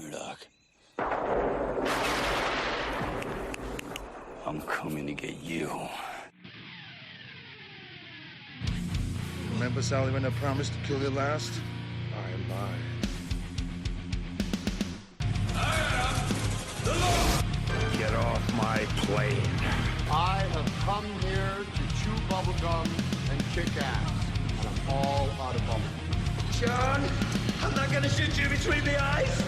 Murdoch. I'm coming to get you. Remember, Sally, when I promised to kill you last? I am mine. Get off my plane. I have come here to chew bubblegum and kick ass. And I'm all out of bubblegum. John, I'm not gonna shoot you between the eyes.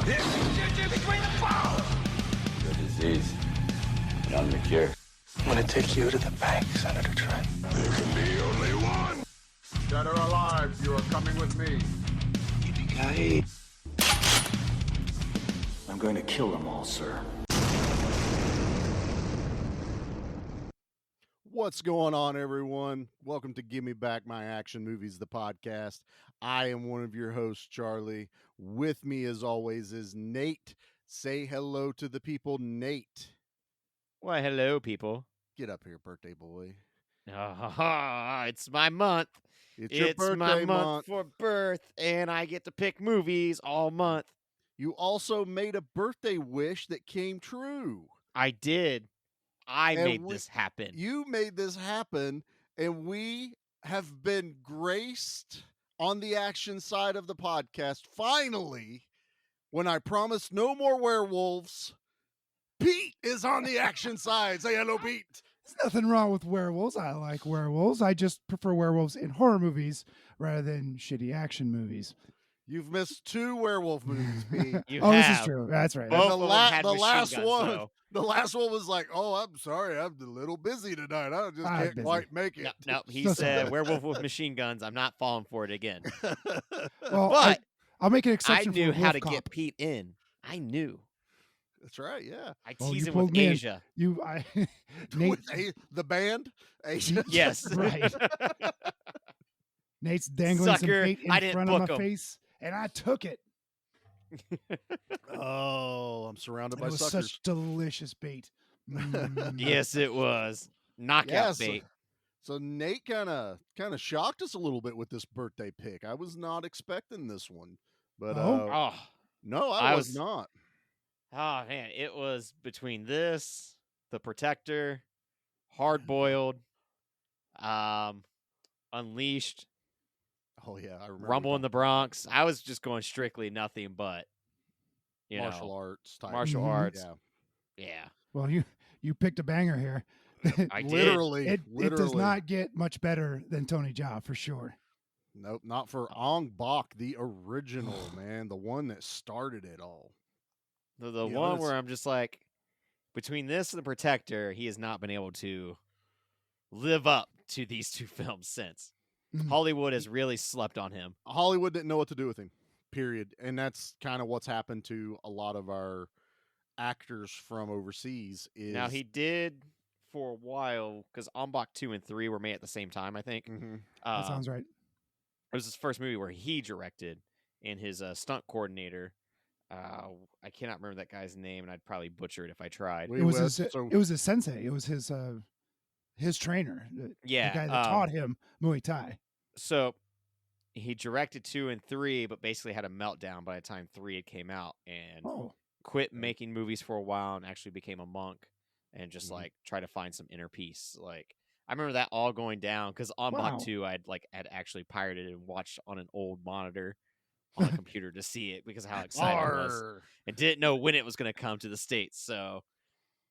Shoot you between the balls. Your disease. And I'm the cure. I'm gonna take you to the bank, Senator Trent. There can be only one. Dead or alive, you are coming with me. Yippee-ki-yay. I'm going to kill them all, sir. What's going on, everyone? Welcome to Give Me Back My Action Movies, the podcast. I am one of your hosts, Charlie. With me, as always, is Nate. Say hello to the people, Nate. Why, hello, people. Get up here, birthday boy. It's my month. It's your birthday my month for birth, and I get to pick movies all month. You also made a birthday wish that came true. I did. I made this happen. You made this happen, and we have been graced on the action side of the podcast. Finally, when I promised no more werewolves, Pete is on the action side. Say hello, Pete. There's nothing wrong with werewolves. I like werewolves. I just prefer werewolves in horror movies rather than shitty action movies. You've missed 2 werewolf movies, Pete. This is true. That's right. Both And of them had the machine last guns, one, though. the last one was like, "Oh, I'm sorry, I'm a little busy tonight. I just I'm can't busy. quite make it." No, he So said sorry. werewolf with machine guns. I'm not falling for it again. Well, But I'll make an I exception knew for how to Wolf get Cop. Pete in. I knew. That's right. Yeah. I Well, tease you him with pulled me in. Asia. Nate, With the band, Asia. Yes. Right. Nate's dangling Sucker, some bait I in didn't front of my book 'em. face, and I took it. Oh, I'm surrounded And by it was suckers. such delicious bait. Mm. Yes, it was. Knockout Yes. bait. So Nate kind of shocked us a little bit with this birthday pick. I was not expecting this one, but Oh. no, I I was was- not. Oh man, it was between this, The Protector, Hard Boiled, Unleashed, Oh yeah, I remember. Rumble in the Bronx. I was just going strictly nothing but, martial arts type. martial Mhm. arts. Yeah, Yeah, Well, you picked a banger here. I did. literally, It literally. does not get much better than Tony Jaa for sure. Nope, not for Ong Bak, the original man, the one that started it all. The Yeah, one that's- where I'm just like, between this and The Protector, he has not been able to live up to these 2 films since. Mhm. Hollywood has really slept on him. Hollywood didn't know what to do with him, period. And that's kind of what's happened to a lot of our actors from overseas. Is Now he did for a while because Ong Bak 2 and 3 were made at the same time, I think. Mhm. That sounds right. It was his first movie where he directed, and his stunt coordinator. I cannot remember that guy's name, and I'd probably butcher it if I tried. It was West, his. so It was his sensei. It was his trainer. Yeah, the guy that taught him Muay Thai. So he directed 2 and 3, but basically had a meltdown by the time 3 had came out, and Oh, quit making movies for a while, and actually became a monk, and just Mhm. like try to find some inner peace. Like I remember that all going down because Ong Wow. Bak 2 had actually pirated and watched on an old monitor on a computer to see it because of how excited I was. Arr. And didn't know when it was going to come to the States. So,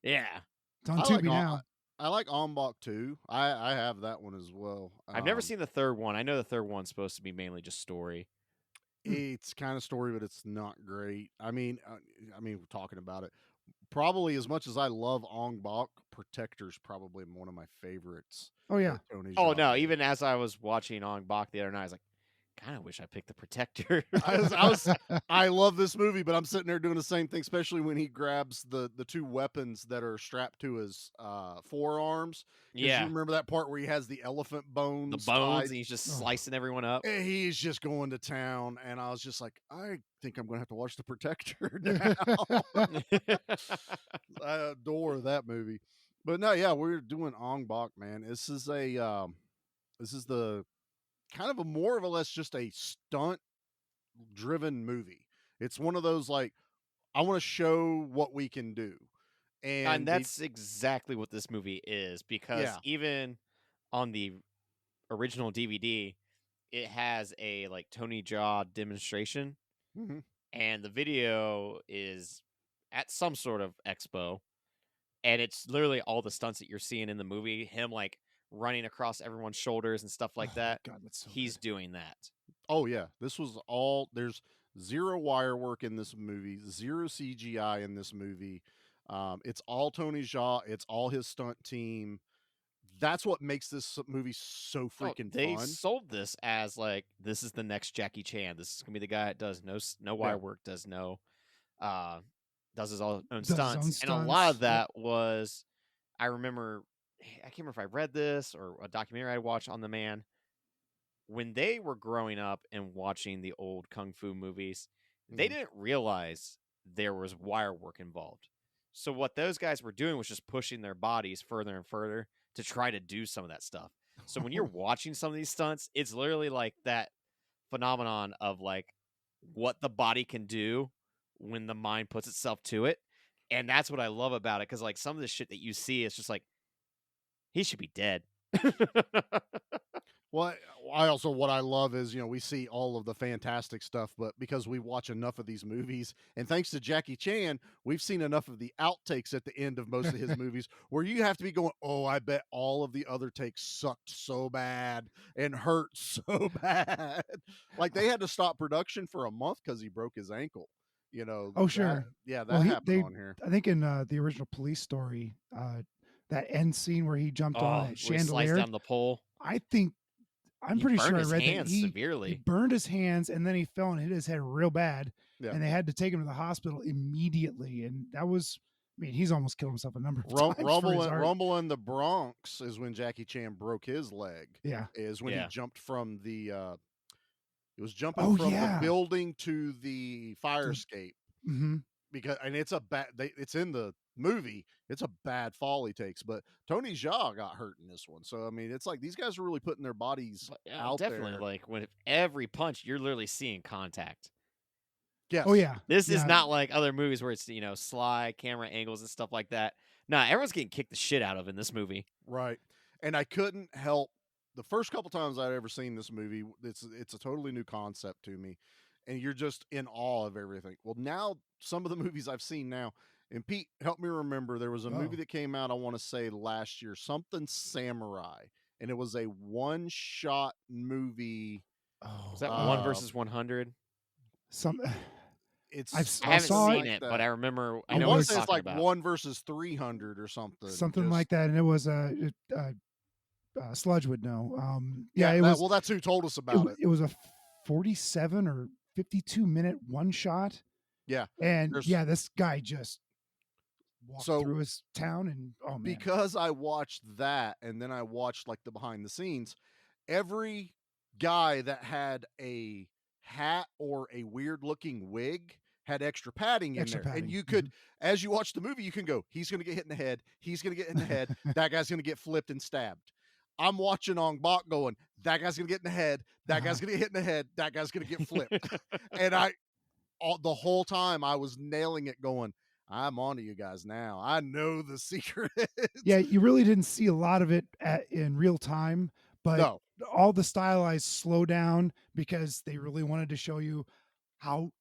yeah. it's on I Tubi like now. I like Ong Bak too. I have that one as well. I've never seen the third one. I know the third one's supposed to be mainly just story. It's kind of story, but it's not great. I mean, we're talking about it. Probably as much as I love Ong Bak, Protector's probably one of my favorites. Oh yeah. that Tony Oh, Jaa no. did. Even as I was watching Ong Bak the other night, I was like, kind of wish I picked the Protector. I love this movie, but I'm sitting there doing the same thing, especially when he grabs the 2 weapons that are strapped to his forearms. 'Cause yeah. you remember that part where he has the elephant bones? The bones, tied? and he's just Oh. slicing everyone up. And he's just going to town, and I was just like, I think I'm going to have to watch The Protector now. I adore that movie. But no, yeah, we're doing Ong Bak, man. This is the kind of a more or less just a stunt driven movie. It's one of those like, I want to show what we can do. And They, that's exactly what this movie is, because yeah. even on the original DVD, it has a like Tony Jaa demonstration, Mhm. and the video is at some sort of expo, and it's literally all the stunts that you're seeing in the movie. Him like running across everyone's shoulders and stuff like Oh my that. God, that's so He's good. doing that. Oh yeah, this was all. There's zero wire work in this movie, zero CGI in this movie. It's all Tony Jaa. It's all his stunt team. That's what makes this movie so Oh, freaking they fun. sold this as like, this is the next Jackie Chan. This is gonna be the guy that does no wire Yeah. work, uh does his own Does his stunts, own and a lot of stunts, yep. that was, I remember, I can't remember if I read this or a documentary I watched on the man. When they were growing up and watching the old kung fu movies, they Mhm. didn't realize there was wire work involved. So what those guys were doing was just pushing their bodies further and further to try to do some of that stuff. So when you're watching some of these stunts, it's literally like that phenomenon of like what the body can do when the mind puts itself to it. And that's what I love about it, because like some of the shit that you see is just like, he should be dead. Well, I also what I love is, we see all of the fantastic stuff, but because we watch enough of these movies, and thanks to Jackie Chan, we've seen enough of the outtakes at the end of most of his movies where you have to be going, "Oh, I bet all of the other takes sucked so bad and hurt so bad." Like they had to stop production for a month because he broke his ankle. Oh, sure. That Well, happened on here. I think in the original Police Story, that end scene where he jumped on Oh, that where he sliced chandelier, down the pole. I'm He pretty burned sure I his read that hands he severely. burned his hands and then he fell and hit his head real bad, Yeah. and they had to take him to the hospital immediately. And that was, I mean, he's almost killed himself a number of times for his art. Rumble in the Bronx is when Jackie Chan broke his leg. Yeah. Is when Yeah. he jumped from the it was jumping Oh, from the yeah. building to the fire escape, Mm-hmm. because and it's a bad it's in the movie. It's a bad fall he takes, but Tony Jaa got hurt in this one. So I mean, it's like these guys are really putting their bodies But, yeah, out definitely, there. like when every punch, you're literally seeing contact. Yes. Oh, yeah. This is Yeah. not like other movies where it's, sly camera angles and stuff like that. Nah, everyone's getting kicked the shit out of in this movie. Right. And I couldn't help the first couple times I'd ever seen this movie, it's a totally new concept to me. And you're just in awe of everything. Well, now some of the movies I've seen now, and Pete, help me remember, there was a movie that came out, I want to say last year, something samurai, and it was a one-shot movie. Oh, Was that 1 versus 100? some. It's I haven't saw seen like it, that. but I remember. I I know want what to say you're it's talking like about. 1 versus 300 or something. Something Just- like that, and it was Sludge would know. Yeah, it was. Well, that's who told us about it. It was a 47 or 52-minute one shot. Yeah. And There's- yeah, this guy just walked So- through his town, and oh man, Because I watched that and then I watched like the behind the scenes, every guy that had a hat or a weird looking wig had extra padding in Extra there. padding, And you could, as you watch the movie, you can go, he's going to get hit in the head. He's going to get hit in the head. That guy's going to get flipped and stabbed. I'm watching Ong Bak going, that guy's going to get in the head. That guy's going to get hit in the head. That guy's going to get flipped. And the whole time I was nailing it going, I'm on to you guys now. I know the secret. yeah, you really didn't see a lot of it in real time, but No. all the stylized slow down because they really wanted to show you how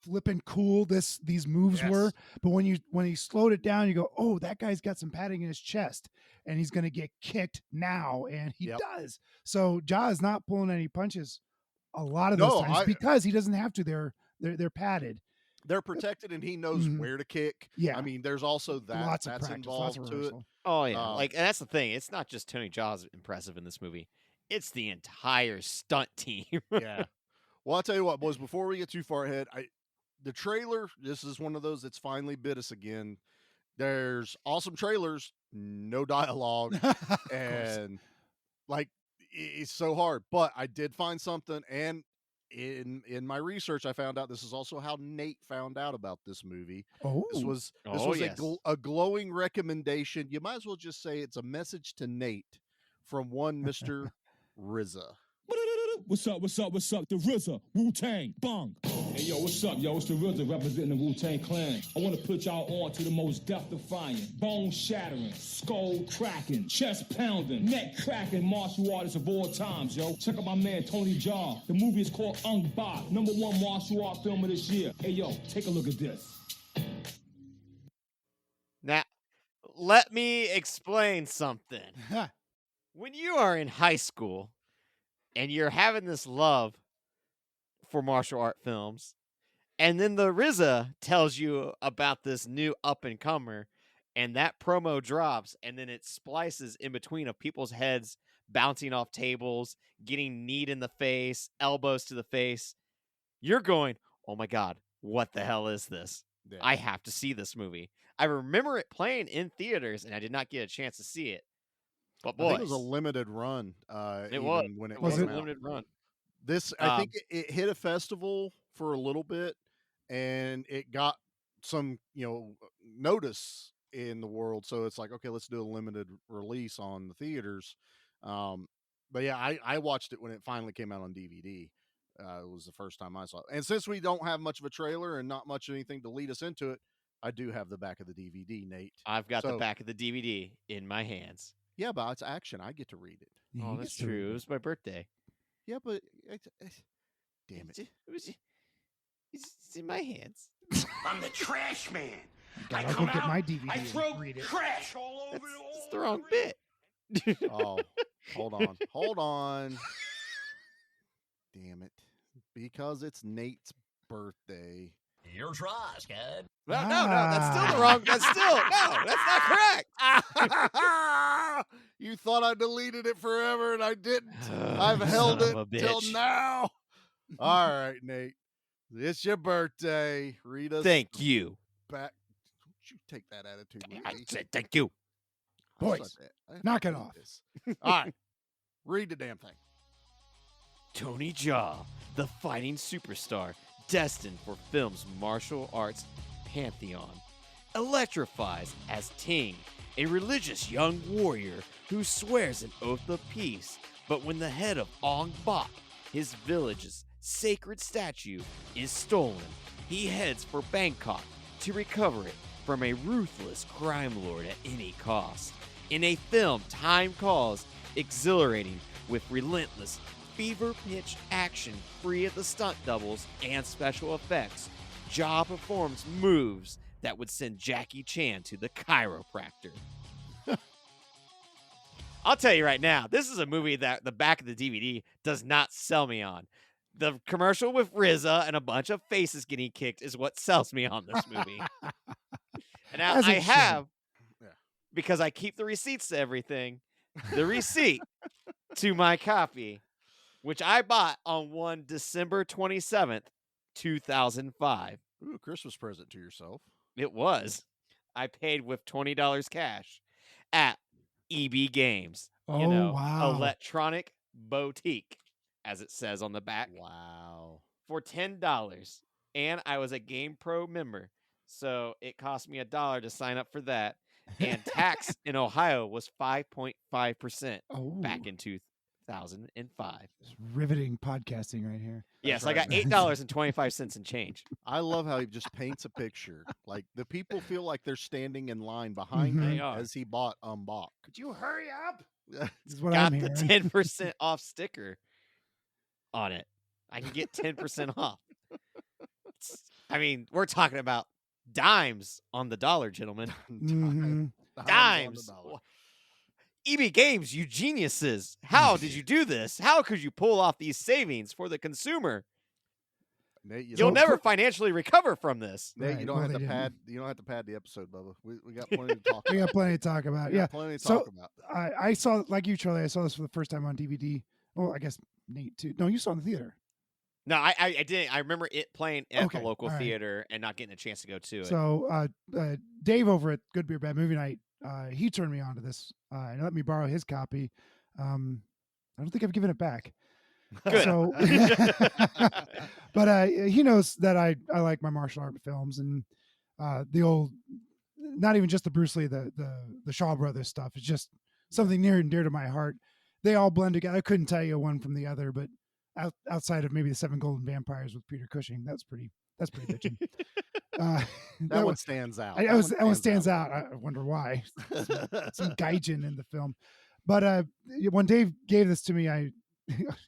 flippin' cool these moves were. Yes. But when he slowed it down, you go, oh, that guy's got some padding in his chest and he's gonna get kicked now, and he Yep. does. So Jaa is not pulling any punches a lot of those No, times because he doesn't have to. They're padded. They're protected and he knows Mhm. where to kick. Yeah. I mean, there's also that Lots of that's practice, involved lots of to it. rehearsal. Oh yeah, Um, and that's the thing. It's not just Tony Jaa's impressive in this movie. It's the entire stunt team. Yeah. Well, I'll tell you what, boys, before we get too far ahead, the trailer, this is one of those that's finally bit us again. There's awesome trailers, no dialogue, Of course. and like it's so hard. But I did find something, and in my research, I found out this is also how Nate found out about this movie. Oh, This was Oh, yes. a glowing recommendation. You might as well just say it's a message to Nate from one Mr. RZA. What's up? The RZA, Wu-Tang, bong. Hey, yo, what's up, yo? It's the RZA representing the Wu-Tang Clan. I want to put y'all on to the most death-defying, bone-shattering, skull-cracking, chest-pounding, neck-cracking martial artists of all times, yo. Check out my man, Tony Jaa. The movie is called Ong Bak, #1 martial art film of this year. Hey, yo, take a look at this. Now, let me explain something. When you are in high school and you're having this love for martial art films, and then the RZA tells you about this new up-and-comer, and that promo drops, and then it splices in between of people's heads bouncing off tables, getting kneed in the face, elbows to the face, you're going, oh my God, what the hell is this? Yeah. I have to see this movie. I remember it playing in theaters, and I did not get a chance to see it. But boys, I think it was a limited run. It was. When it Was came a out. limited run. This, I think it hit a festival for a little bit, and it got some, notice in the world. So it's like, okay, let's do a limited release on the theaters. But yeah, I watched it when it finally came out on DVD. It was the first time I saw it. And since we don't have much of a trailer and not much of anything to lead us into it, I do have the back of the DVD, Nate. I've got the So- back of the DVD in my hands. Yeah, but it's action. I get to read it. Yeah, Oh, he that's gets to read true. It it. was my birthday. Yeah, but damn it. It's in my hands. I'm the trash man. God, I I'll come go get out, my DVD I and throw read it. trash all over That's the wrong bit. Oh, hold on. Damn it. Because it's Nate's birthday. Your trash, kid. No, that's still the wrong. That's not correct. You thought I deleted it forever and I didn't. I've held Son of it a till bitch. now. All right, Nate. It's your birthday. Read us Thank you. back. Don't you take that attitude with I me. said thank you. I Boys, suck at- knock I it hate off. this. All right. Read the damn thing. Tony Jaa, the fighting superstar destined for film's martial arts pantheon, electrifies as Ting, a religious young warrior who swears an oath of peace. But when the head of Ong Bak, his village's sacred statue, is stolen, he heads for Bangkok to recover it from a ruthless crime lord at any cost. In a film time calls exhilarating with relentless, fever-pitch action free of the stunt doubles and special effects, Jaa performs moves that would send Jackie Chan to the chiropractor. I'll tell you right now, this is a movie that the back of the DVD does not sell me on. The commercial with RZA and a bunch of faces getting kicked is what sells me on this movie. And now As I it should. have, Yeah. because I keep the receipts to everything, the receipt to my copy, which I bought on December 27th, 2005. Ooh, Christmas present to yourself. It was. I paid with $20 cash at EB Games. Oh, wow. Electronic Boutique, as it says on the back, Wow. for $10. And I was a Game Pro member, so it cost me $1 to sign up for that. And tax in Ohio was 5.5% Oh, back in 2005. it's riveting podcasting right here. Yes, right. I got $8.25 in change. I love how he just paints a picture. Like the people feel like they're standing in line behind Mhm. him They are. as he bought Bak. Could you hurry up? This is what Got I'm the hearing. 10% off sticker on it. I can get 10% off. I mean, we're talking about dimes on the dollar, gentlemen. Mhm. Dimes. EB Games, you geniuses. How did you do this? How could you pull off these savings for the consumer? Nate, you You'll don't, never financially recover from this. Nate, Right, you don't well, have they to didn't. pad. You don't have to pad the episode, Bubba. We got plenty to talk. We about. got plenty to talk about. We got Yeah. plenty to So, talk about. I saw, like you, Charlie, I saw this for the first time on DVD. Oh, I guess Nate too. No, you saw it in the theater. No, I didn't. I remember it playing at Okay, the local all right. theater and not getting a chance to go to it. So Dave over at Good Beer Bad Movie Night, he turned me on to this and let me borrow his copy. I don't think I've given it back. Good. So, but he knows that I like my martial art films and the old, not even just the Bruce Lee, the Shaw Brothers stuff. It's just something near and dear to my heart. They all blend together. I couldn't tell you one from the other, but outside of maybe the Seven Golden Vampires with Peter Cushing. That's pretty bitching. That one stands out. That one stands out. I wonder why. Some gaijin in the film. But when Dave gave this to me,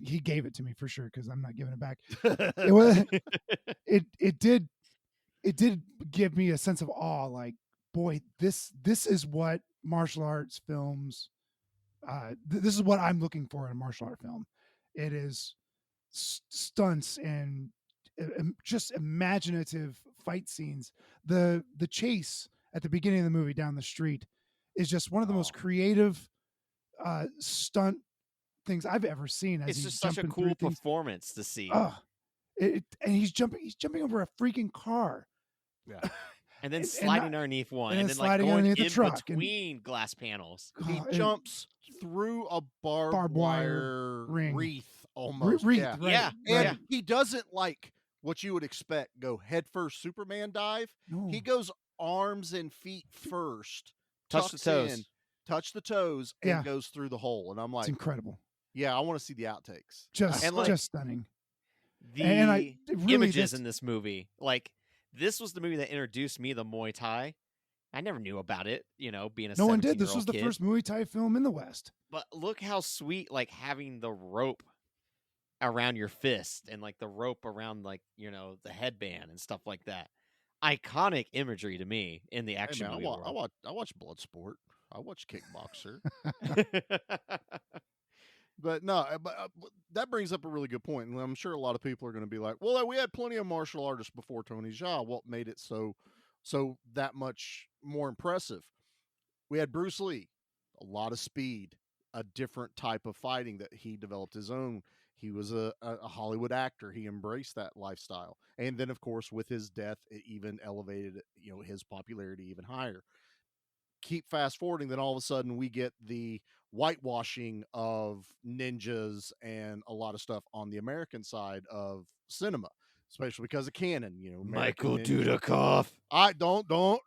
he gave it to me for sure because I'm not giving it back. It did give me a sense of awe. Like, boy, this is what martial arts films. This is what I'm looking for in a martial art film. It is stunts and just imaginative fight scenes. The chase at the beginning of the movie down the street is just one of the most creative stunt things I've ever seen. As It's he's just such a jumping cool through things. performance to see. And he's jumping over a freaking car. Yeah. And then sliding underneath one, and then like sliding going underneath the in truck between glass panels. He jumps through a barbed wire ring. wreath almost. Wreath, yeah. right, Yeah. And Yeah. he doesn't like what you would expect go headfirst Superman dive. No. He goes arms and feet first, Touch the tucks toes. in, touch the toes, and Yeah. goes through the hole. And I'm It's like, incredible. yeah, I want to see the outtakes. Just And, like, just stunning. The And really images this- in this movie, like this was the movie that introduced me to Muay Thai. I never knew about it, being a No one did. This 17-year-old was the kid. first Muay Thai film in the West. But look how sweet, like having the rope around your fist and like the rope around like the headband and stuff like that. Iconic imagery to me in the action movie world. I watch Bloodsport. I watch Kickboxer. But no, that brings up a really good point, and I'm sure a lot of people are going to be like, "Well, we had plenty of martial artists before Tony Jaa. What made it so that much more impressive?" We had Bruce Lee, a lot of speed, a different type of fighting that he developed his own. He was a Hollywood actor. He embraced that lifestyle, and then of course with his death, it even elevated his popularity even higher. Keep fast forwarding, then all of a sudden we get the whitewashing of ninjas and a lot of stuff on the American side of cinema, especially because of canon. Michael American Ninja. Dudikoff. I don't no.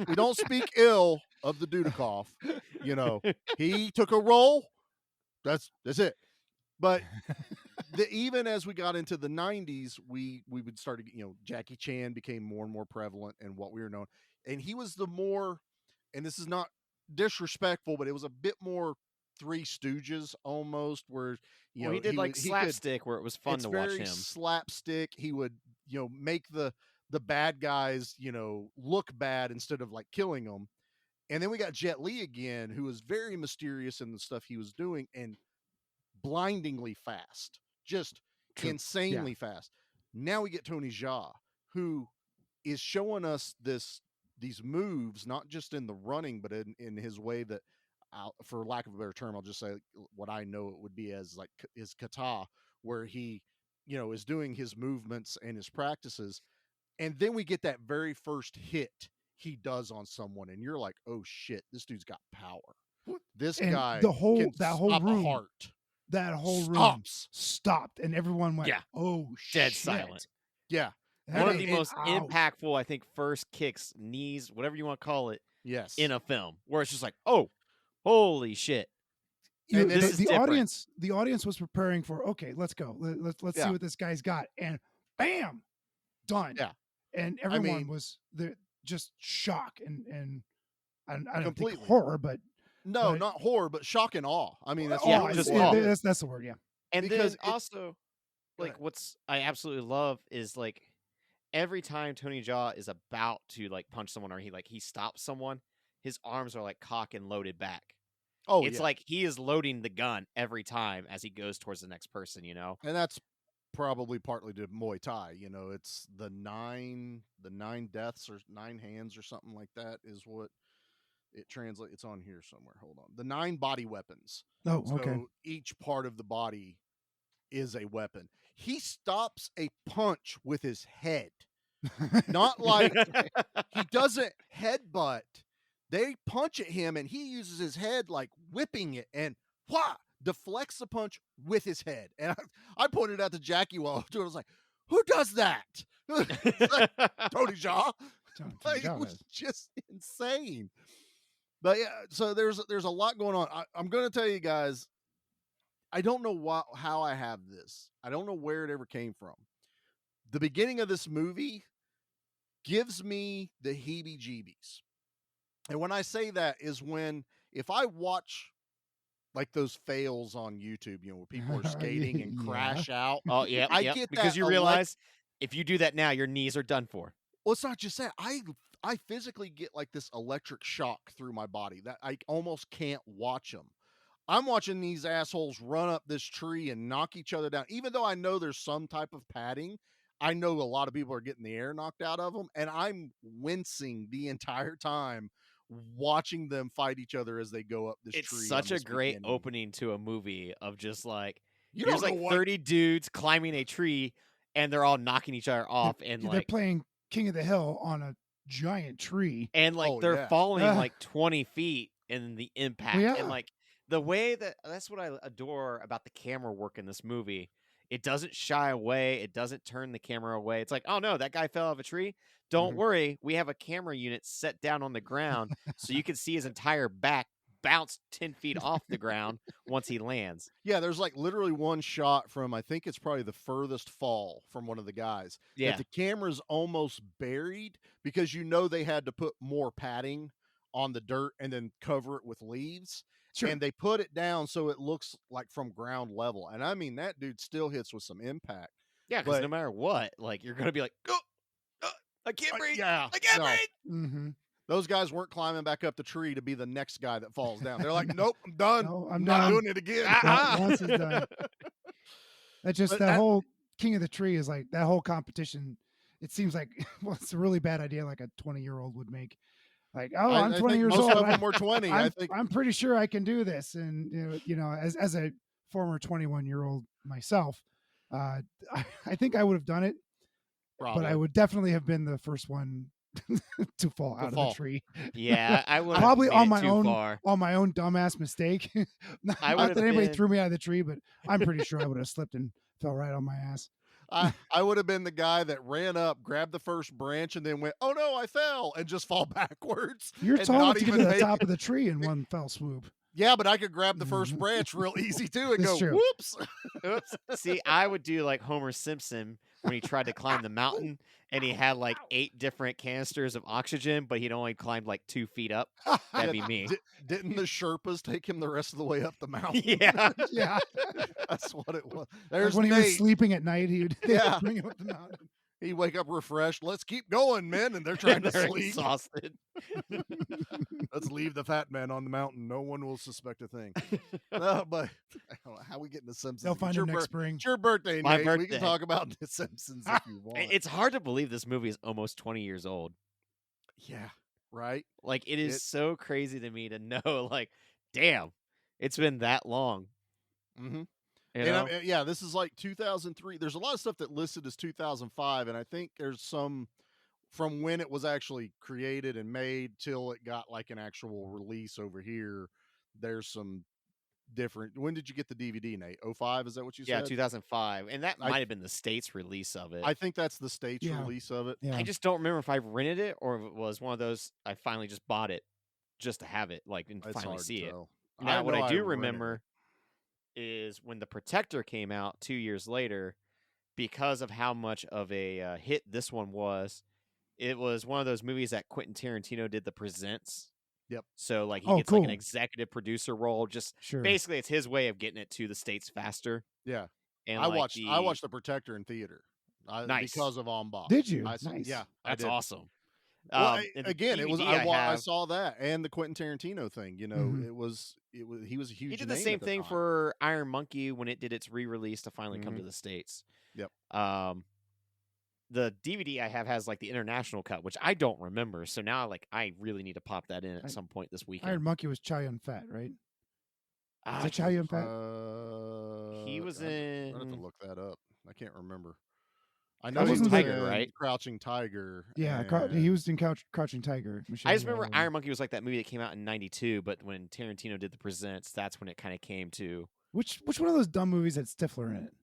We don't speak ill of the Dudikoff. He took a role. That's it. But even as we got into the 90s, we would start to, Jackie Chan became more and more prevalent in what we were known. And he was the more, and this is not disrespectful, but it was a bit more Three Stooges almost, where He did like slapstick where it was fun to watch very him. slapstick. He would make the bad guys look bad instead of like killing them. And then we got Jet Li again, who was very mysterious in the stuff he was doing and blindingly fast, just insanely fast. Now we get Tony Jaa, who is showing us these moves, not just in the running, but in his way that, for lack of a better term, I'll just say what I know it would be as like his kata, where he, is doing his movements and his practices. And then we get that very first hit he does on someone, and you're like, oh shit, this dude's got power. This And guy that whole stop room, a heart. that whole room Stops. stopped, and everyone went, Yeah. "Oh Dead shit!" silent. Yeah. One of the And- most ouch. impactful, I think, first kicks, knees, whatever you want to call it, Yes. in a film, where it's just like, oh, holy shit. You- this is the different. audience was preparing for, okay, let's go, let's Yeah. see what this guy's got, and bam, done. Yeah. And everyone mean- was there, just shock and I don't Completely. think horror, but No, but- not horror, but shock and awe. I mean, that's Yeah, really just what awe. it is. that's the word, yeah. And Because then also, like, ahead. what's I absolutely love is like every time Tony Jaa is about to like punch someone or he stops someone, his arms are like cock and loaded back. Oh, It's yeah. like he is loading the gun every time as he goes towards the next person, And that's probably partly to Muay Thai. It's the nine deaths or 9 hands or something like that is what it translates. It's on here somewhere. Hold on. The 9 body weapons. Oh, okay. So each part of the body is a weapon. He stops a punch with his head. Not like he doesn't headbutt. They punch at him and he uses his head like whipping it and deflects the punch with his head. And I pointed out to Jackie while I was doing it. I was like, who does that? It's like, Tony Jaa. Tony Like, Jaa it was does. just insane. But yeah, so there's a lot going on. I'm going to tell you guys, I don't know how I have this. I don't know where it ever came from. The beginning of this movie gives me the heebie-jeebies. And when I say that is when if I watch like those fails on YouTube, where people are skating and Yeah. crash out, Oh, yeah, I yep. get Because that you realize if you do that now, your knees are done for. Well, it's not just that. I physically get like this electric shock through my body that I almost can't watch them. I'm watching these assholes run up this tree and knock each other down. Even though I know there's some type of padding, I know a lot of people are getting the air knocked out of them, and I'm wincing the entire time watching them fight each other as they go up this It's tree. such on a this great beginning. opening to a movie of just like You here's don't know like what 30 dudes climbing a tree and they're all knocking each other off and They're like playing King of the Hill on a giant tree. like Oh, they're yeah. falling like 20 feet in the impact Yeah. and like the way that's what I adore about the camera work in this movie. It doesn't shy away, it doesn't turn the camera away. It's like, oh no, that guy fell off a tree, don't Mhm. worry, we have a camera unit set down on the ground so you can see his entire back bounce 10 feet off the ground once he lands. Yeah, there's like literally one shot from I think it's probably the furthest fall from one of the guys Yeah. that the camera's almost buried because they had to put more padding on the dirt and then cover it with leaves. Sure. And they put it down so it looks like from ground level. And I mean that dude still hits with some impact. Yeah, because But- no matter what, like you're gonna be like, oh, I can't breathe. yeah, I can't no. breathe. Mm-hmm. Those guys weren't climbing back up the tree to be the next guy that falls down. They're like, nope, I'm done. No, I'm I'm not done. doing it again. Once it's done. That's just But the that- whole King of the Tree is like that whole competition. It seems like well, it's a really bad idea, like a 20-year-old would make. Like, oh, I'm I 20 think years most old. of them were 20. I think I'm pretty sure I can do this. And as a former 21-year-old myself, I think I would have done it, probably. but I would definitely have been the first one to fall out of the tree. Yeah, I would Probably made on it my too own far. on my own dumbass mistake. Not I that would've anybody been- threw me out of the tree, but I'm pretty sure I would have slipped and fell right on my ass. I would have been the guy that ran up, grabbed the first branch, and then went, "Oh no, I fell!" and just fall backwards. You're and tall not enough to get to even the make top it. of the tree in one fell swoop. Yeah, but I could grab the first branch real easy too and It's go, true. "Whoops!" Oops. See, I would do like Homer Simpson when he tried to climb the mountain and he had like 8 different canisters of oxygen, but he'd only climbed like 2 feet up. That'd be me. Didn't the Sherpas take him the rest of the way up the mountain? Yeah. Yeah. That's what it was. Like There's when he was Nate. sleeping at night, they'd Yeah. bring him up the mountain. He'd wake up refreshed. Let's keep going, men. And they're trying to They're sleep. exhausted. Let's leave the fat man on the mountain. No one will suspect a thing. No, but I don't know how we get into Simpsons. They'll find It's him your next spring. It's your birthday, My Nate. We birthday. can talk about the Simpsons if you want. It's hard to believe this movie is almost 20 years old. Yeah, right. Like it is It- so crazy to me to know like damn, it's been that long. Mm-hmm. You And know? yeah, this is like 2003. There's a lot of stuff that listed as 2005, and I think there's some from when it was actually created and made till it got like an actual release over here. There's some different. When did you get the DVD, Nate? 05? Is that what you Yeah, said? 2005. And that I- might have been the States release of it. I think that's the States Yeah. release of it. Yeah. I just don't remember if I rented it or if it was one of those I finally just bought it just to have it, like and It's finally hard to see it. tell. Now, what know I do rented remember it. is when The Protector came out 2 years later, because of how much of a hit this one was, it was one of those movies that Quentin Tarantino did the presents. Yep. So like he Oh, gets like an cool. executive producer role. Just Sure. basically, it's his way of getting it to the States faster. Yeah, And I like, watched The Protector in theater. Nice. Because of Ong Bak. Did you? Nice. Nice. Yeah, I That's did. awesome. Well, and the again, it was DVD I have- saw that and the Quentin Tarantino thing. You know, Mhm. it was he was a huge. He did the name same at the thing time. for Iron Monkey when it did its re-release to finally come to Mhm. the States. Yep. The DVD I have has like the international cut, which I don't remember. So now like I really need to pop that in I- at some point this weekend. Iron Monkey was Chow Yun Fat, right? Ah, Is it Chow Yun Fat? he was I have to in look that up. I can't remember. I That know he wasn't was like- Tiger, in right? Crouching Tiger. Yeah, and- he was in Crouching Tiger. I just remember Iron Monkey was like that movie that came out in '92, but when Tarantino did the presents, that's when it kind of came to. Which one of those dumb movies had Stifler in it?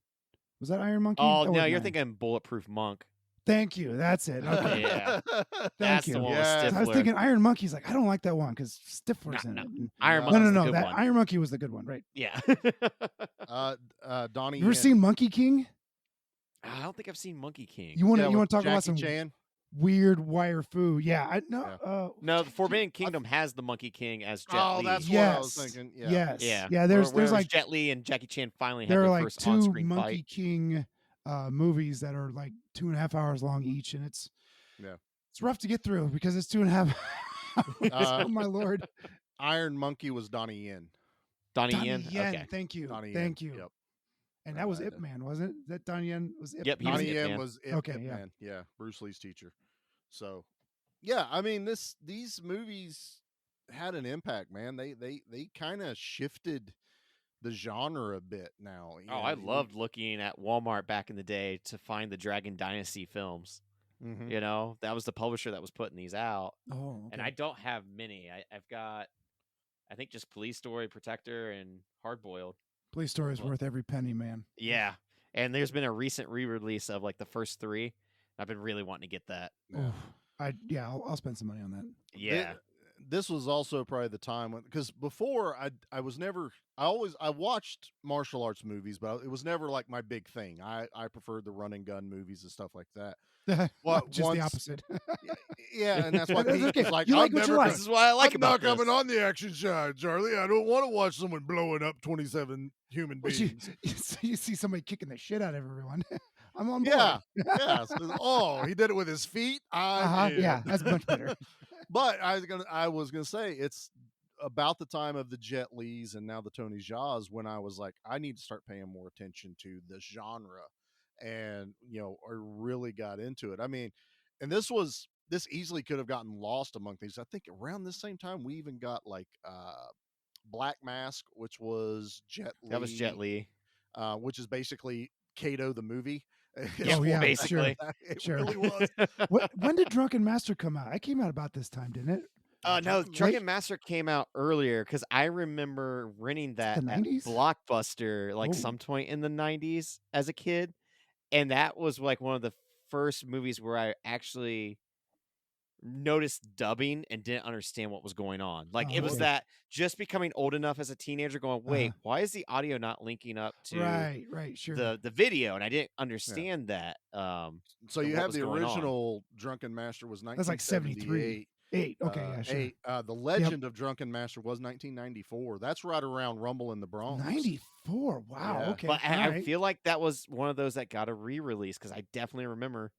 Was that Iron Monkey? Oh That no, wasn't you're Iron- thinking Bulletproof Monk. Thank you. That's it. Okay. Yeah. Thank That's you. the one with Yes. I was Stifler. thinking Iron Monkey's like, I don't like that one because Stifler's No, in no. it. And- Iron No, Monkey's the no. good That one. Iron Monkey was the good one, right? Yeah. Donnie You ever Yen. seen Monkey King? I don't think I've seen Monkey King. You want Yeah, to with talk about Jackie some Chan? weird wire fu? Yeah, I no. Yeah. No, the Forbidden Kingdom has the Monkey King as Jet Oh, Li. that's yes, what I was thinking. Yeah. yes, Yeah. yeah. There's where like Jet Li and Jackie Chan finally had there are their like first 2 on-screen Monkey fight. King movies that are like 2.5 hours long each, and it's rough to get through because it's 2.5 hours. Oh my lord! Iron Monkey was Donnie Yen. Donnie Donnie Yen? Yen, Okay. thank you, Donnie thank Yen. you. Yep. And that was Ip Man, wasn't it? That Donnie Yen was Ip. Yep, he was Donnie Ip Yen Man. was Ip, Okay, Ip yeah. Man. Yeah, Bruce Lee's teacher. So, yeah, I mean, these movies had an impact, man. They kind of shifted the genre a bit now. you Oh, know, I we- loved looking at Walmart back in the day to find the Dragon Dynasty films. Mhm. You know, that was the publisher that was putting these out. Oh, okay. And I don't have many. I've got, I think, just Police Story, Protector, and Hardboiled. Police Story is Well- worth every penny, man. Yeah. And there's been a recent re-release of like the first 3. I've been really wanting to get that. Yeah. I'll spend some money on that. Yeah. This was also probably the time when, because before I was never, I watched martial arts movies, but it was never like my big thing. I preferred the run and gun movies and stuff like that. What, Just the once- opposite. Yeah, and that's why That's Pete okay. was like, You I'm like what you never like. gonna- This is what I like I'm about not coming this. on the action side, Charlie. I don't want to watch someone blowing up 27 human But beings. you see somebody kicking the shit out of everyone. I'm on board. Yeah, yeah. Oh, he did it with his feet. I'm in. Yeah, that's much better. But I was gonna say it's about the time of the Jet Lis and now the Tony Jaa's when I was like, I need to start paying more attention to this genre, and I really got into it. I mean, and this easily could have gotten lost among things. I think around this same time we even got like Black Mask, which was Jet Li. That was Jet Li. Which is basically Kato the movie. Yeah, Oh, yeah, basically. It Sure. really was. When did Drunken Master come out? It came out about this time, didn't it? No, Drunken Drunken Master came out earlier because I remember renting that the at 90s? Blockbuster like Oh. some point in the 90s as a kid. And that was like one of the first movies where I actually noticed dubbing and didn't understand what was going on. Like it was okay. that just becoming old enough as a teenager going, wait, Uh-huh. why is the audio not linking up to Right, sure. the video? And I didn't understand that. So and you what have was the going on. original Drunken Master was That's like 1978. 8. Okay, yeah, sure. 8. The Legend of Drunken Master was 1994. That's right around Rumble in the Bronx. 94. Wow. Yeah. Okay. But I all right. feel like that was one of those that got a re-release because I definitely remember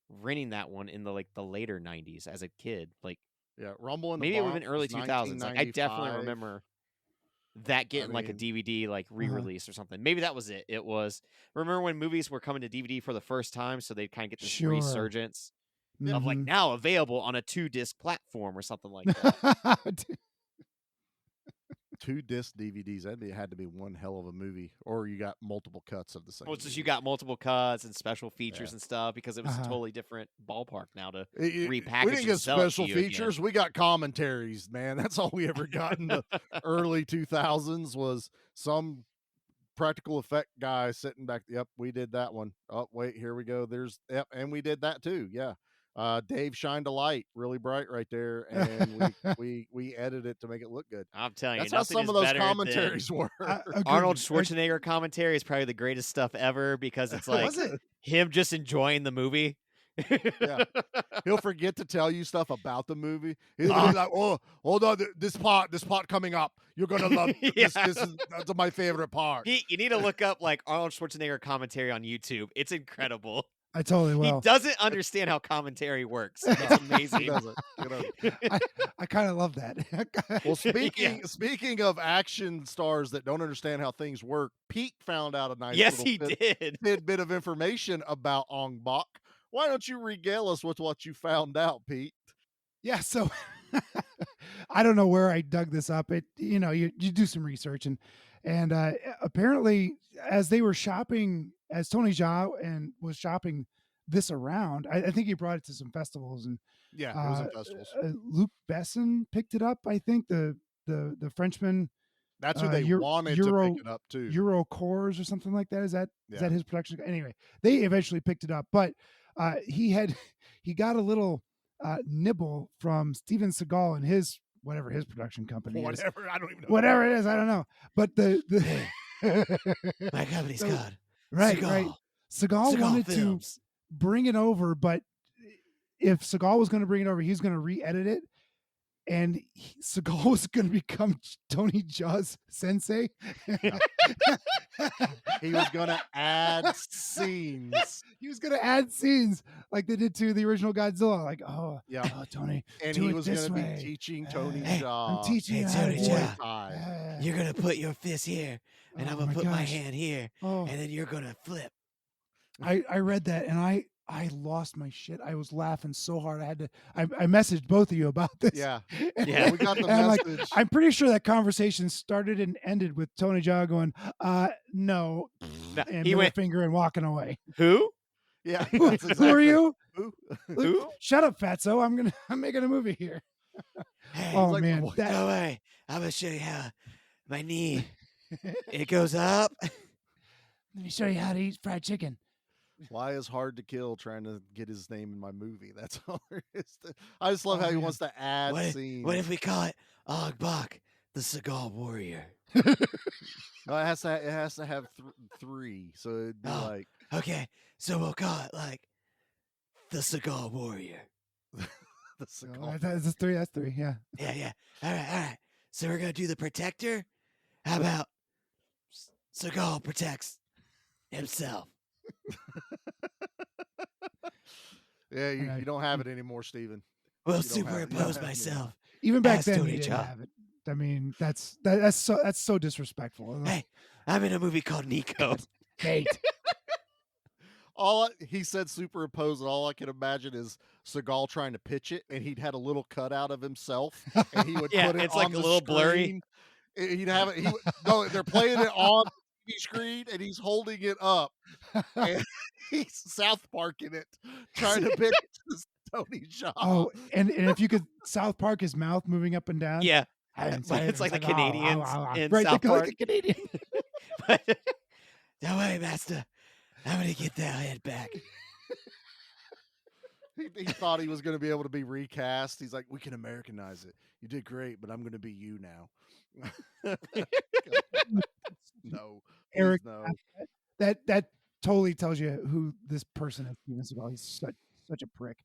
renting that one in the later 90s as a kid. Like Yeah, Rumble in the maybe it would Bronx have been early was 2000s. Like I definitely 1995. remember that getting like a mean- DVD like re-release or something. Maybe that was it. It was, remember when movies were coming to DVD for the first time, so they'd kind of get this Sure. resurgence of like Mhm. now available on a 2-disc platform or something like that. 2-disc DVDs. That had to be one hell of a movie, or you got multiple cuts of the same. Well, it's just you movie. got multiple cuts and special features Yeah. and stuff because it was a Uh-huh. totally different ballpark now to We repackage didn't and get sell it to special you again. features. We got commentaries, man. That's all we ever got in the early 2000s was some practical effect guy sitting back. Yep, we did that one. Oh, wait, here we go. Yep, and we did that too. Yeah. Dave shined a light really bright right there, and we edited it to make it look good. I'm telling That's you, how nothing some is of those better than commentaries were. Arnold Schwarzenegger commentary is probably the greatest stuff ever because it's like Was it? him just enjoying the movie. Yeah. He'll forget to tell you stuff about the movie. He'll be like, "Oh, hold on, this part coming up. You're gonna love this. That's my favorite part." You need to look up like Arnold Schwarzenegger commentary on YouTube. It's incredible. I totally will. He doesn't understand how commentary works. It's amazing. He doesn't. I kind of love that. Well, speaking of action stars that don't understand how things work, Pete found out a nice Yes, little he did. tidbit of information about Ong Bak. Why don't you regale us with what you found out, Pete? Yeah, so I don't know where I dug this up. You do some research and apparently as they were shopping, as Tony Jaa was shopping this around, I think he brought it to some festivals and Yeah, it was in festivals. Luc Besson picked it up. I think the Frenchman. That's who they wanted to pick it up too. Euro Cores or something like that. Is that Yeah. his production? Anyway, they eventually picked it up, but he got a little nibble from Steven Seagal and his whatever his production company is. Whatever. I don't even know. Whatever it is, I don't know. But the My company's So- called right, Seagal. right. Seagal wanted Films. to bring it over, but if Seagal was going to bring it over, he's going to re-edit it, and Seagal was going to become Tony Jaa's sensei. He was gonna add scenes. He was going to add scenes like they did to the original Godzilla. Like, oh, Yeah. oh Tony, And do he it was this gonna way. be teaching Tony Hey, Jaa. I'm teaching Hey, you how to Tony do Jaa. it. Thai. You're gonna put your fist here, and I'm Oh gonna my put my gosh. hand here, Oh, and then you're gonna flip. I read that and I lost my shit. I was laughing so hard. I messaged both of you about this. Yeah. Yeah. We got the And I'm like, message. I'm pretty sure that conversation started and ended with Tony Jaa going, no, No, and he middle went, finger and walking away. who? Yeah. Who that's are exactly- you? Who? Who? Shut up, Fatso. I'm making a movie here. Hey, Oh like, man, what? that, no way. I'm gonna show you how my knee it goes up. let me show you how to eat fried chicken. Why is Hard to Kill trying to get his name in my movie? That's all there is. I just love Oh, how he man. wants to add What scenes. if we call it Ong Bak, the Seagal warrior? No, it has to have 3. So it'd be Oh. like Okay, so we'll call it like the Seagal warrior. the So, Seagal. that's 3. That's 3. Yeah. Yeah. All right. So we're gonna do the protector. How about Seagal protects himself? Yeah, you, Okay. you don't have it anymore, Steven. We'll You don't have it. You don't superimpose have it. myself. Even back Ask then, Tony he didn't Jaa. have it. I mean, that's so disrespectful. Hey, I'm in a movie called Nico. Nate. He said superimpose, and all I can imagine is Seagal trying to pitch it, and he'd had a little cutout of himself, and he would Yeah, put it it's on like a the little blurry. screen. He'd have it. No, they're playing it on the TV screen, and he's holding it up, and he's South Parking it, trying to pitch it to Tony Jaa. Oh, and if you could South Park his mouth moving up and down. Yeah, I didn't but say it. it's like the "Oh, oh, Canadians oh, oh." in right, South they call it Park. the Canadian. Don't worry, Master. I'm gonna get that head back. He thought he was going to be able to be recast. He's like, we can Americanize it. You did great, but I'm going to be you now. No, please Eric, no. that totally tells you who this person is. Steven Seagal. He's such a prick.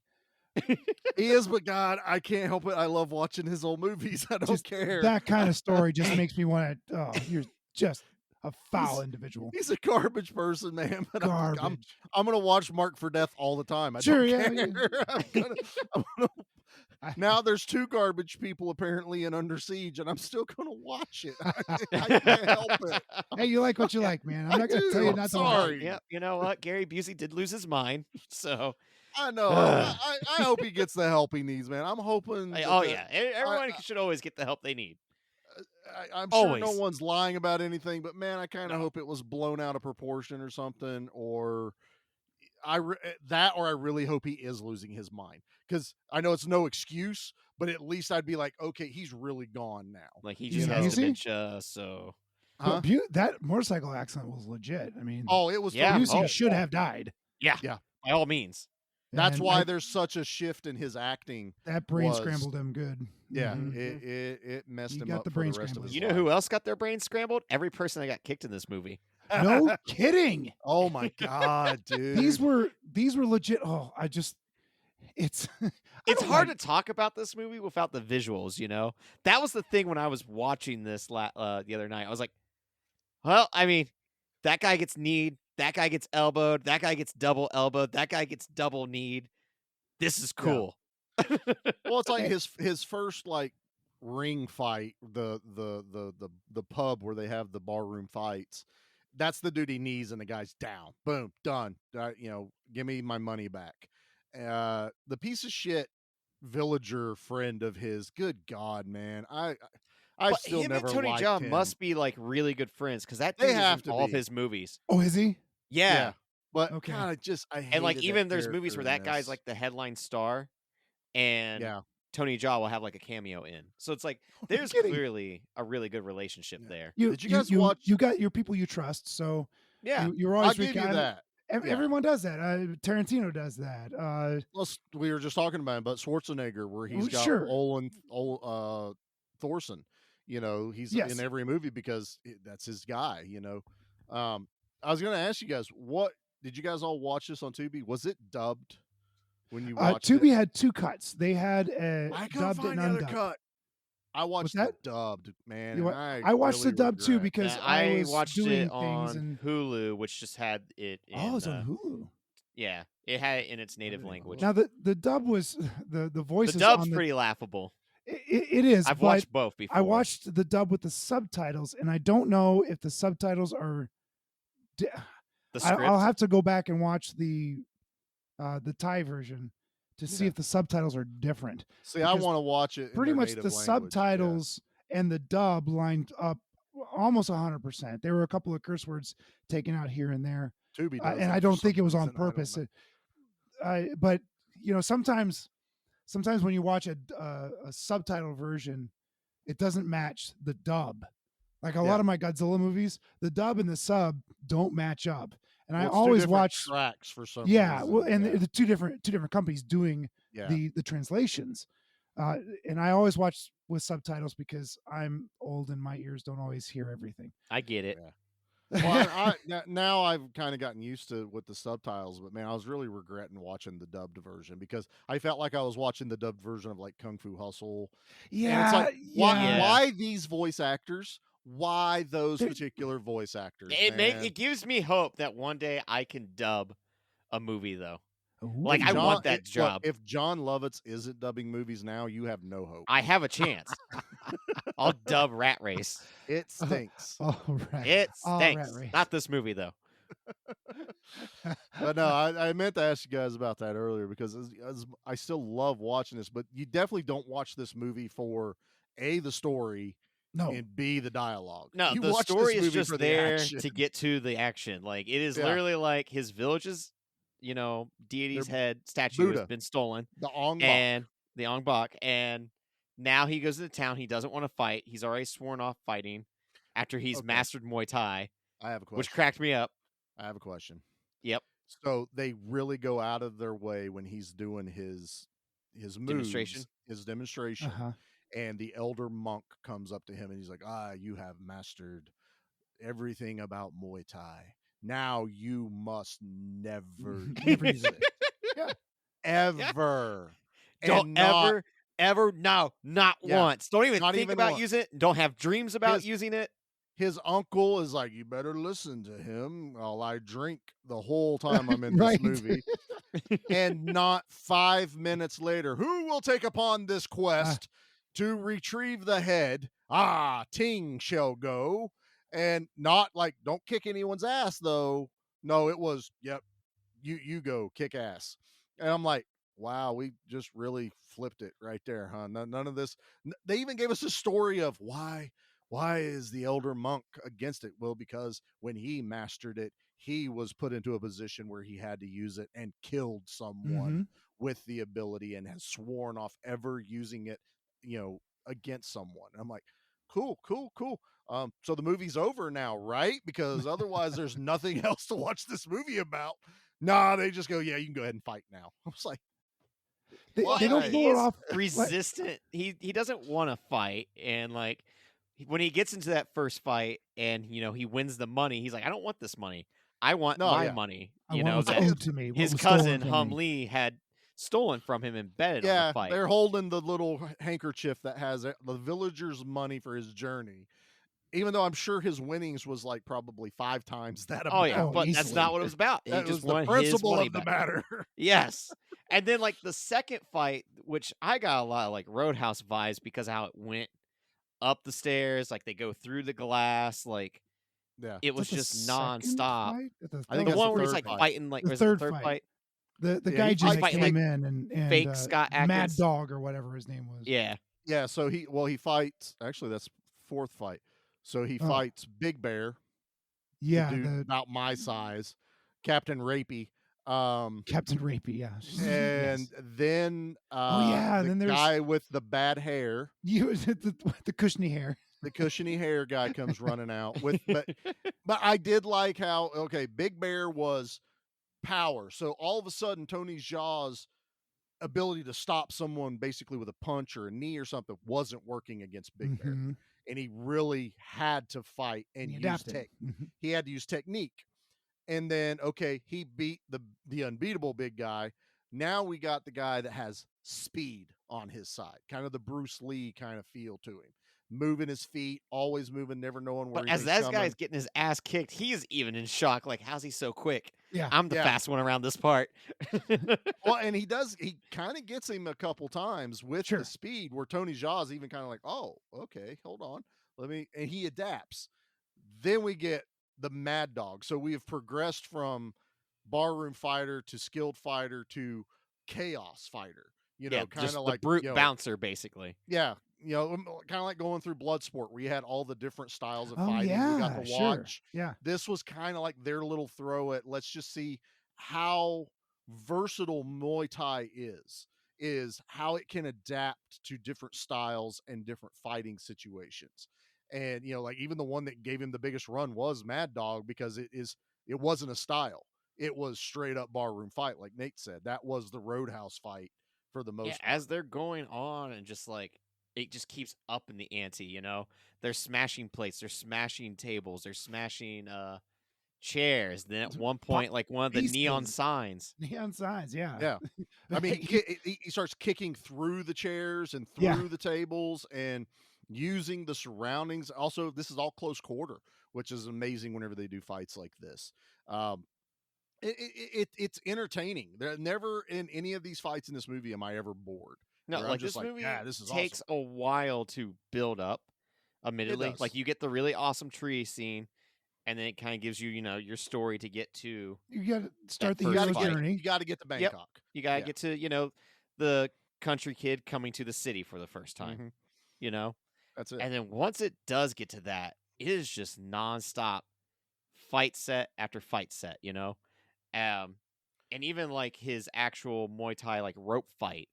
He is, but God, I can't help it. I love watching his old movies. I don't Just care. That kind of story just makes me want to. Oh, you're just a foul individual. He's a garbage person, man. But Garbage. I'm gonna watch Mark for Death all the time. I Sure, don't yeah, care. I'm gonna- now there's 2 garbage people apparently in Under Siege, and I'm still gonna watch it. I can't help it. Hey, you like what you like, man. I'm I not going to do, tell you I'm not to sorry. like. Yep. You know what? Gary Busey did lose his mind. So, I know. I hope he gets the help he needs, man. I'm hoping. oh that- yeah, everyone should always get the help they need. I'm sure no Always. one's lying about anything, but man, I kind of hope it was blown out of proportion or something, or I really hope he is losing his mind, because I know it's no excuse, but at least I'd be like, okay, he's really gone now. Like he You just know, has Busey? dementia. So But that motorcycle accident was legit. I mean, Oh, it was. Yeah. totally- Busey should have died. by all means. That's And why there's such a shift in his acting. that brain was- scrambled him good. Yeah, Mhm. it messed He him got up the for brain the rest of scrambled. his You know life. who else got their brains scrambled? Every person that got kicked in this movie. No kidding. Oh my god, dude! These were legit. Oh, it's It's hard to talk about this movie without the visuals, you know? That was the thing when I was watching this the other night. I was like, well, I mean, that guy gets kneed, that guy gets elbowed, that guy gets double elbowed, that guy gets double kneed. This is cool. Well, it's like his first like ring fight, the pub where they have the barroom fights. That's the dude he knees and the guy's down. Boom, done. Give me my money back. The piece of shit villager friend of his. Good God, man! I've But still him never and Tony liked Jaa him. must be like really good friends because that They dude is have in to all of be. his movies. Oh, is he? Yeah. But Okay. God, I And like hated even that there's movies where character that in guy's this. like the headline star and yeah. Tony Jaa will have like a cameo in. So it's like there's kidding. clearly a really good relationship there. Did you guys watch- You got your people you trust, so Yeah. you're I'll always give you that. Everyone does that. Tarantino does that. We were just talking about him, but Schwarzenegger, where he's got Sure. Thorson. He's Yes. in every movie because that's his guy. I was going to ask you guys, what did you guys all watch this on Tubi? Was it dubbed when you watched Tubi it? had two cuts. They had a I couldn't dubbed find and the other undubbed. cut. I watched that? the dubbed, man. You and wa- I watched really the dub too regret- because Yeah, I I was watched doing it things on and Hulu, which just had it in. it's on Hulu. Yeah, it had it in its native didn't language. Now the dub was the The voices dub's on the. pretty laughable. It is. I've but watched both before. I watched the dub with the subtitles, and I don't know if the subtitles are. the script. I'll have to go back and watch the Thai version to see Yeah. if the subtitles are different. See, I because want to watch it. In Pretty their much native the language. subtitles and the dub lined up almost 100%. There were a couple of curse words taken out here and there, Yeah. Tubi does and that I for don't some think it was on reason. I don't purpose. know. But sometimes when you watch a subtitle version, it doesn't match the dub. Like a lot of my Godzilla movies, the dub and the sub don't match up. And Well, I it's two always different watch tracks for some Yeah, reason. well, and yeah. the two different companies doing Yeah. the translations. And I always watch with subtitles because I'm old and my ears don't always hear everything. I get it. Yeah. Well, now I've kind of gotten used to with the subtitles, but man, I was really regretting watching the dubbed version because I felt like I was watching the dubbed version of like Kung Fu Hustle. And it's like, yeah. why these voice actors? Why those particular voice actors? It gives me hope that one day I can dub a movie though. Ooh. Like I want that Look, job. if John Lovitz isn't dubbing movies now, you have no hope. I have a chance. I'll dub Rat Race. It stinks. All right. It All right, stinks. Ray. Not this movie though. But no, I meant to ask you guys about that earlier because as I still love watching this, but you definitely don't watch this movie for A, the story, No. and B, the dialogue. No, You the watch this story is movie just for the there action. to get to the action. Like it is Yeah. literally like his village's, deity's head statue Buddha. has been stolen, The Ong Bak. and the Ong Bak, and now he goes to the town. He doesn't want to fight. He's already sworn off fighting after he's Okay. mastered Muay Thai, I have a question. which cracked me up. I have a question. Yep. So they really go out of their way when he's doing his moves, Demonstration? his demonstration, Uh-huh. and the elder monk comes up to him and he's like, you have mastered everything about Muay Thai. Now you must never Never use use it. it. Ever. Don't And not- ever, no, not Yeah, once. Don't even not think even about once. using it. Don't have dreams about His- using it. his uncle is like, you better listen to him while I drink the whole time I'm in Right. this movie. And not 5 minutes later, who will take upon this quest to retrieve the head? Ting shall go. And not like, don't kick anyone's ass though. No, it was, yep, you go kick ass. And I'm like, wow, we just really flipped it right there, huh? None of this. They even gave us a story of why is the elder monk against it? Well, because when he mastered it, he was put into a position where he had to use it and killed someone with the ability and has sworn off ever using it, against someone. And I'm like, cool. So the movie's over now, right? Because otherwise there's nothing else to watch this movie about. Nah, they just go, yeah, you can go ahead and fight now. I was like, They don't Why? pull He it is off. resistant. He doesn't want to fight, and like when he gets into that first fight and he wins the money, he's like, I don't want this money. I want No, my yeah. money. I You want know what's that owed to me. what his was stolen cousin from Hum me. Lee had stolen from him and betted on yeah, the fight. they're holding the little handkerchief that has the villager's money for his journey. Even though I'm sure his winnings was like probably 5 times that amount. Oh yeah, Oh, but that's easily. not what it was about. He That just was the wanted his principle money of the back. matter. Yes. And then like the second fight, which I got a lot of like Roadhouse vibes because of how it went up the stairs, like they go through the glass, like Yeah. it Is was that the just second nonstop. fight? I think The that's one the where he's third like fight. fighting like The or is it the third third fight. fight? The Yeah, guy he just fighting, came like, in and fake Scott Mad Atkins. Dog or whatever his name was. Yeah. Yeah, so he fights, actually that's 4th fight. So he Oh. fights Big Bear, the Yeah, dude the about my size, Captain Rapey. Captain Rapey. Yeah, And Yes. then yeah, the then there's- guy with the bad hair, you the cushiony hair. the cushiony hair guy comes running out with but I did like how Big Bear was power. So all of a sudden, Tony Jaa's ability to stop someone basically with a punch or a knee or something wasn't working against Big Bear. Mhm. And he really had to fight and He use adapted. Mhm. he had to use technique. And then, okay, he beat the unbeatable big guy. Now we got the guy that has speed on his side, kind of the Bruce Lee kind of feel to him. Moving his feet, always moving, never knowing where But as anything's that coming. guy's getting his ass kicked, he's even in shock. Like, how's he so quick? Yeah. I'm the Yeah. fast one around this part. Well, and he kind of gets him a couple times with Sure. the speed where Tony Jaa's even kind of like, oh, okay, hold on. And he adapts. Then we get the Mad Dog. So we have progressed from barroom fighter to skilled fighter to chaos fighter, Yeah, kind just of the like brute bouncer, basically. Yeah. Kind of like going through Bloodsport where you had all the different styles of Oh, fighting we got yeah, to sure. watch. Yeah. This was kind of like their little throw at let's just see how versatile Muay Thai is how it can adapt to different styles and different fighting situations. And like even the one that gave him the biggest run was Mad Dog because it wasn't a style. It was straight up barroom fight, like Nate said. That was the Roadhouse fight for the most part. As they're going on and just like it just keeps up in the ante, They're smashing plates, they're smashing tables, they're smashing chairs. Then at one point, like one of the neon Pieces. signs. Neon signs, yeah. Yeah. I mean, he starts kicking through the chairs and through Yeah. the tables and using the surroundings. Also, this is all close quarter, which is amazing whenever they do fights like this. It's entertaining. There never in any of these fights in this movie am I ever bored. No, where I'm like just this movie yeah, this is takes awesome. a while to build up, admittedly. does. Like you get the really awesome tree scene, and then it kind of gives you, your story to get to. You got to start the first hero fight. journey. You got to get to Yep. Bangkok. You gotta Yeah. get to, the country kid coming to the city for the first time. Mhm. That's it. And then once it does get to that, it is just nonstop fight set after fight set, and even like his actual Muay Thai like rope fight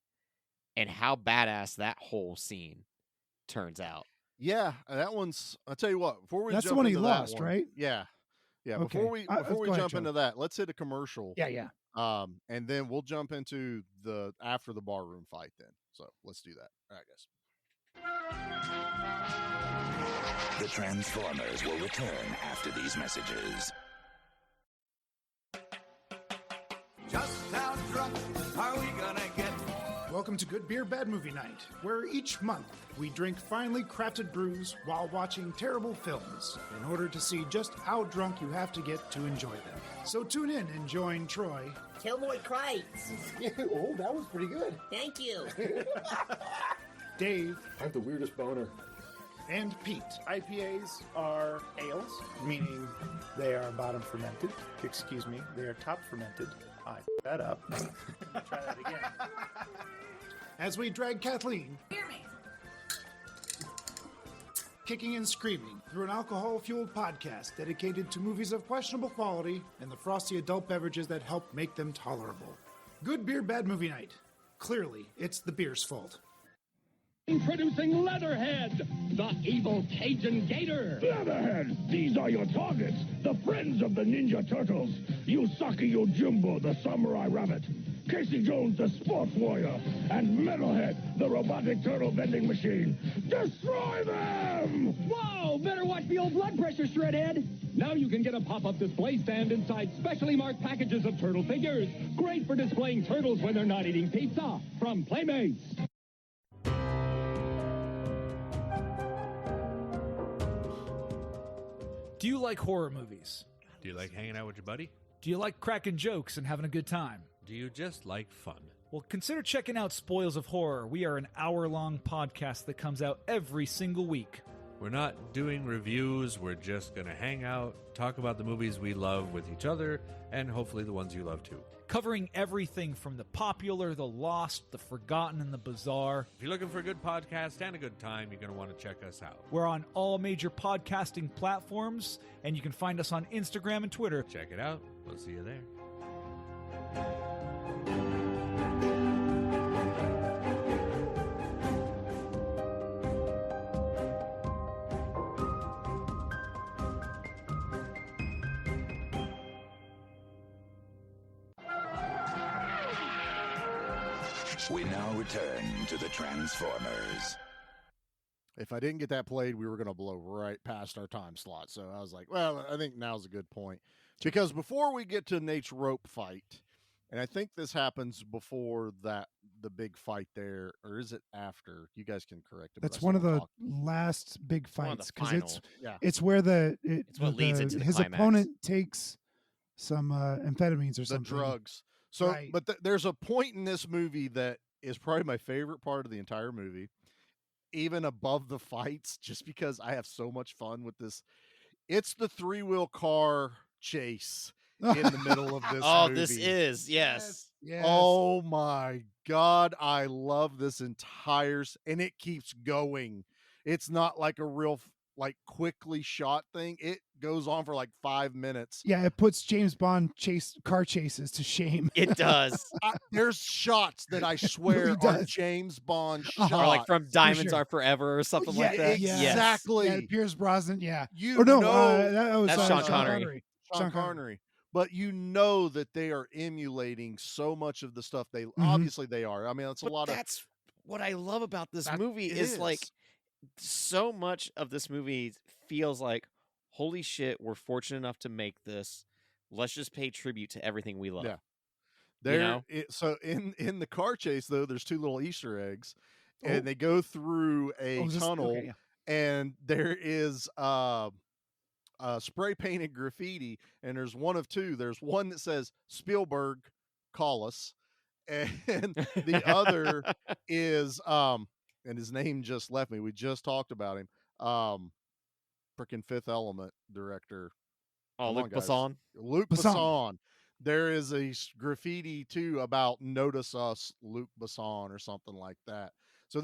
and how badass that whole scene turns out. Yeah, that one's. I'll tell you what. Before we That's the jump one he into that lost, one- right? Yeah, yeah. Okay. Before we Go ahead, jump Joe. into that, let's hit a commercial. Yeah. And then we'll jump into the after the barroom fight. Then, so let's do that. All right, guys. The Transformers will return after these messages. Just how drunk are we gonna get? Welcome to Good Beer, Bad Movie Night, where each month we drink finely crafted brews while watching terrible films in order to see just how drunk you have to get to enjoy them. So tune in and join Troy, Kilmore Kreitz. Oh, that was pretty good. Thank you. Dave, I have the weirdest boner. and Pete. IPAs are ales, meaning they are bottom fermented. Excuse me, they are top fermented. I f***ed that up. Try that again. As we drag Kathleen, Hear me. kicking and screaming through an alcohol-fueled podcast dedicated to movies of questionable quality and the frosty adult beverages that help make them tolerable. Good Beer, Bad Movie Night. Clearly, it's the beer's fault. Introducing Leatherhead, the evil Cajun gator. Leatherhead, these are your targets, the friends of the Ninja Turtles. Yusaki Yojimbo, the samurai rabbit. Casey Jones, the sports warrior. And Metalhead, the robotic turtle vending machine. Destroy them! Whoa, better watch the old blood pressure, Shredhead. Now you can get a pop-up display stand inside specially marked packages of turtle figures. Great for displaying turtles when they're not eating pizza. From Playmates. Do you like horror movies? Do you like hanging out with your buddy? Do you like cracking jokes and having a good time? Do you just like fun? Well, consider checking out Spoils of Horror. We are an hour-long podcast that comes out every single week. We're not doing reviews. We're just going to hang out, talk about the movies we love with each other, and hopefully the ones you love too. Covering everything from the popular, the lost, the forgotten, and the bizarre. If you're looking for a good podcast and a good time, you're going to want to check us out. We're on all major podcasting platforms, and you can find us on Instagram and Twitter. Check it out. We'll see you there. We now return to the Transformers. If I didn't get that played, we were going to blow right past our time slot. So I was like, well, I think now's a good point. Because before we get to Nate's rope fight, and I think this happens before the big fight there, or is it after? You guys can correct it. That's one of the last big fights because it's where it's what leads into the his climax. opponent takes some amphetamines or the something. drugs. So, Right. but there's a point in this movie that is probably my favorite part of the entire movie, even above the fights, just because I have so much fun with this. It's the 3-wheel car chase in the middle of this movie. This is, yes. Oh my God. I love this entire, and it keeps going. It's not like a real, like quickly shot thing. It goes on for like 5 minutes. Yeah, it puts James Bond car chases to shame. It does. There's shots that I swear really are does. James Bond shots. Or like from Diamonds Are Forever or something like that. Exactly. Yeah, Pierce Brosnan. Yeah. You or no, know, that was that's Sean Connery. Sean Connery. But you know that they are emulating so much of the stuff they obviously they are. I mean, it's a lot of. That's what I love about this movie is like so much of this movie feels like, holy shit, we're fortunate enough to make this. Let's just pay tribute to everything we love. Yeah. So in the car chase though, there's 2 little Easter eggs, and they go through a tunnel, and there is spray painted graffiti, and there's one of 2. There's one that says Spielberg, call us, and the other is and his name just left me. We just talked about him. Freaking Fifth Element director. Luc Besson. Luc Besson. There is a graffiti too about "Notice Us, Luc Besson" or something like that. So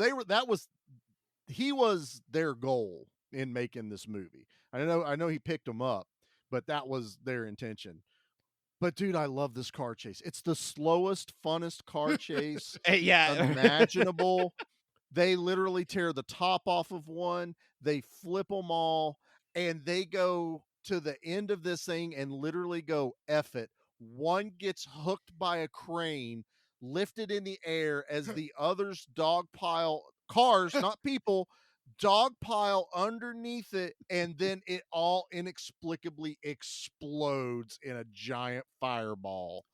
he was their goal in making this movie. I know he picked them up, but that was their intention. But dude, I love this car chase. It's the slowest, funnest car chase imaginable. They literally tear the top off of one, they flip them all, and they go to the end of this thing and literally go, F it. One gets hooked by a crane, lifted in the air as the others dogpile cars, not people, dogpile underneath it, and then it all inexplicably explodes in a giant fireball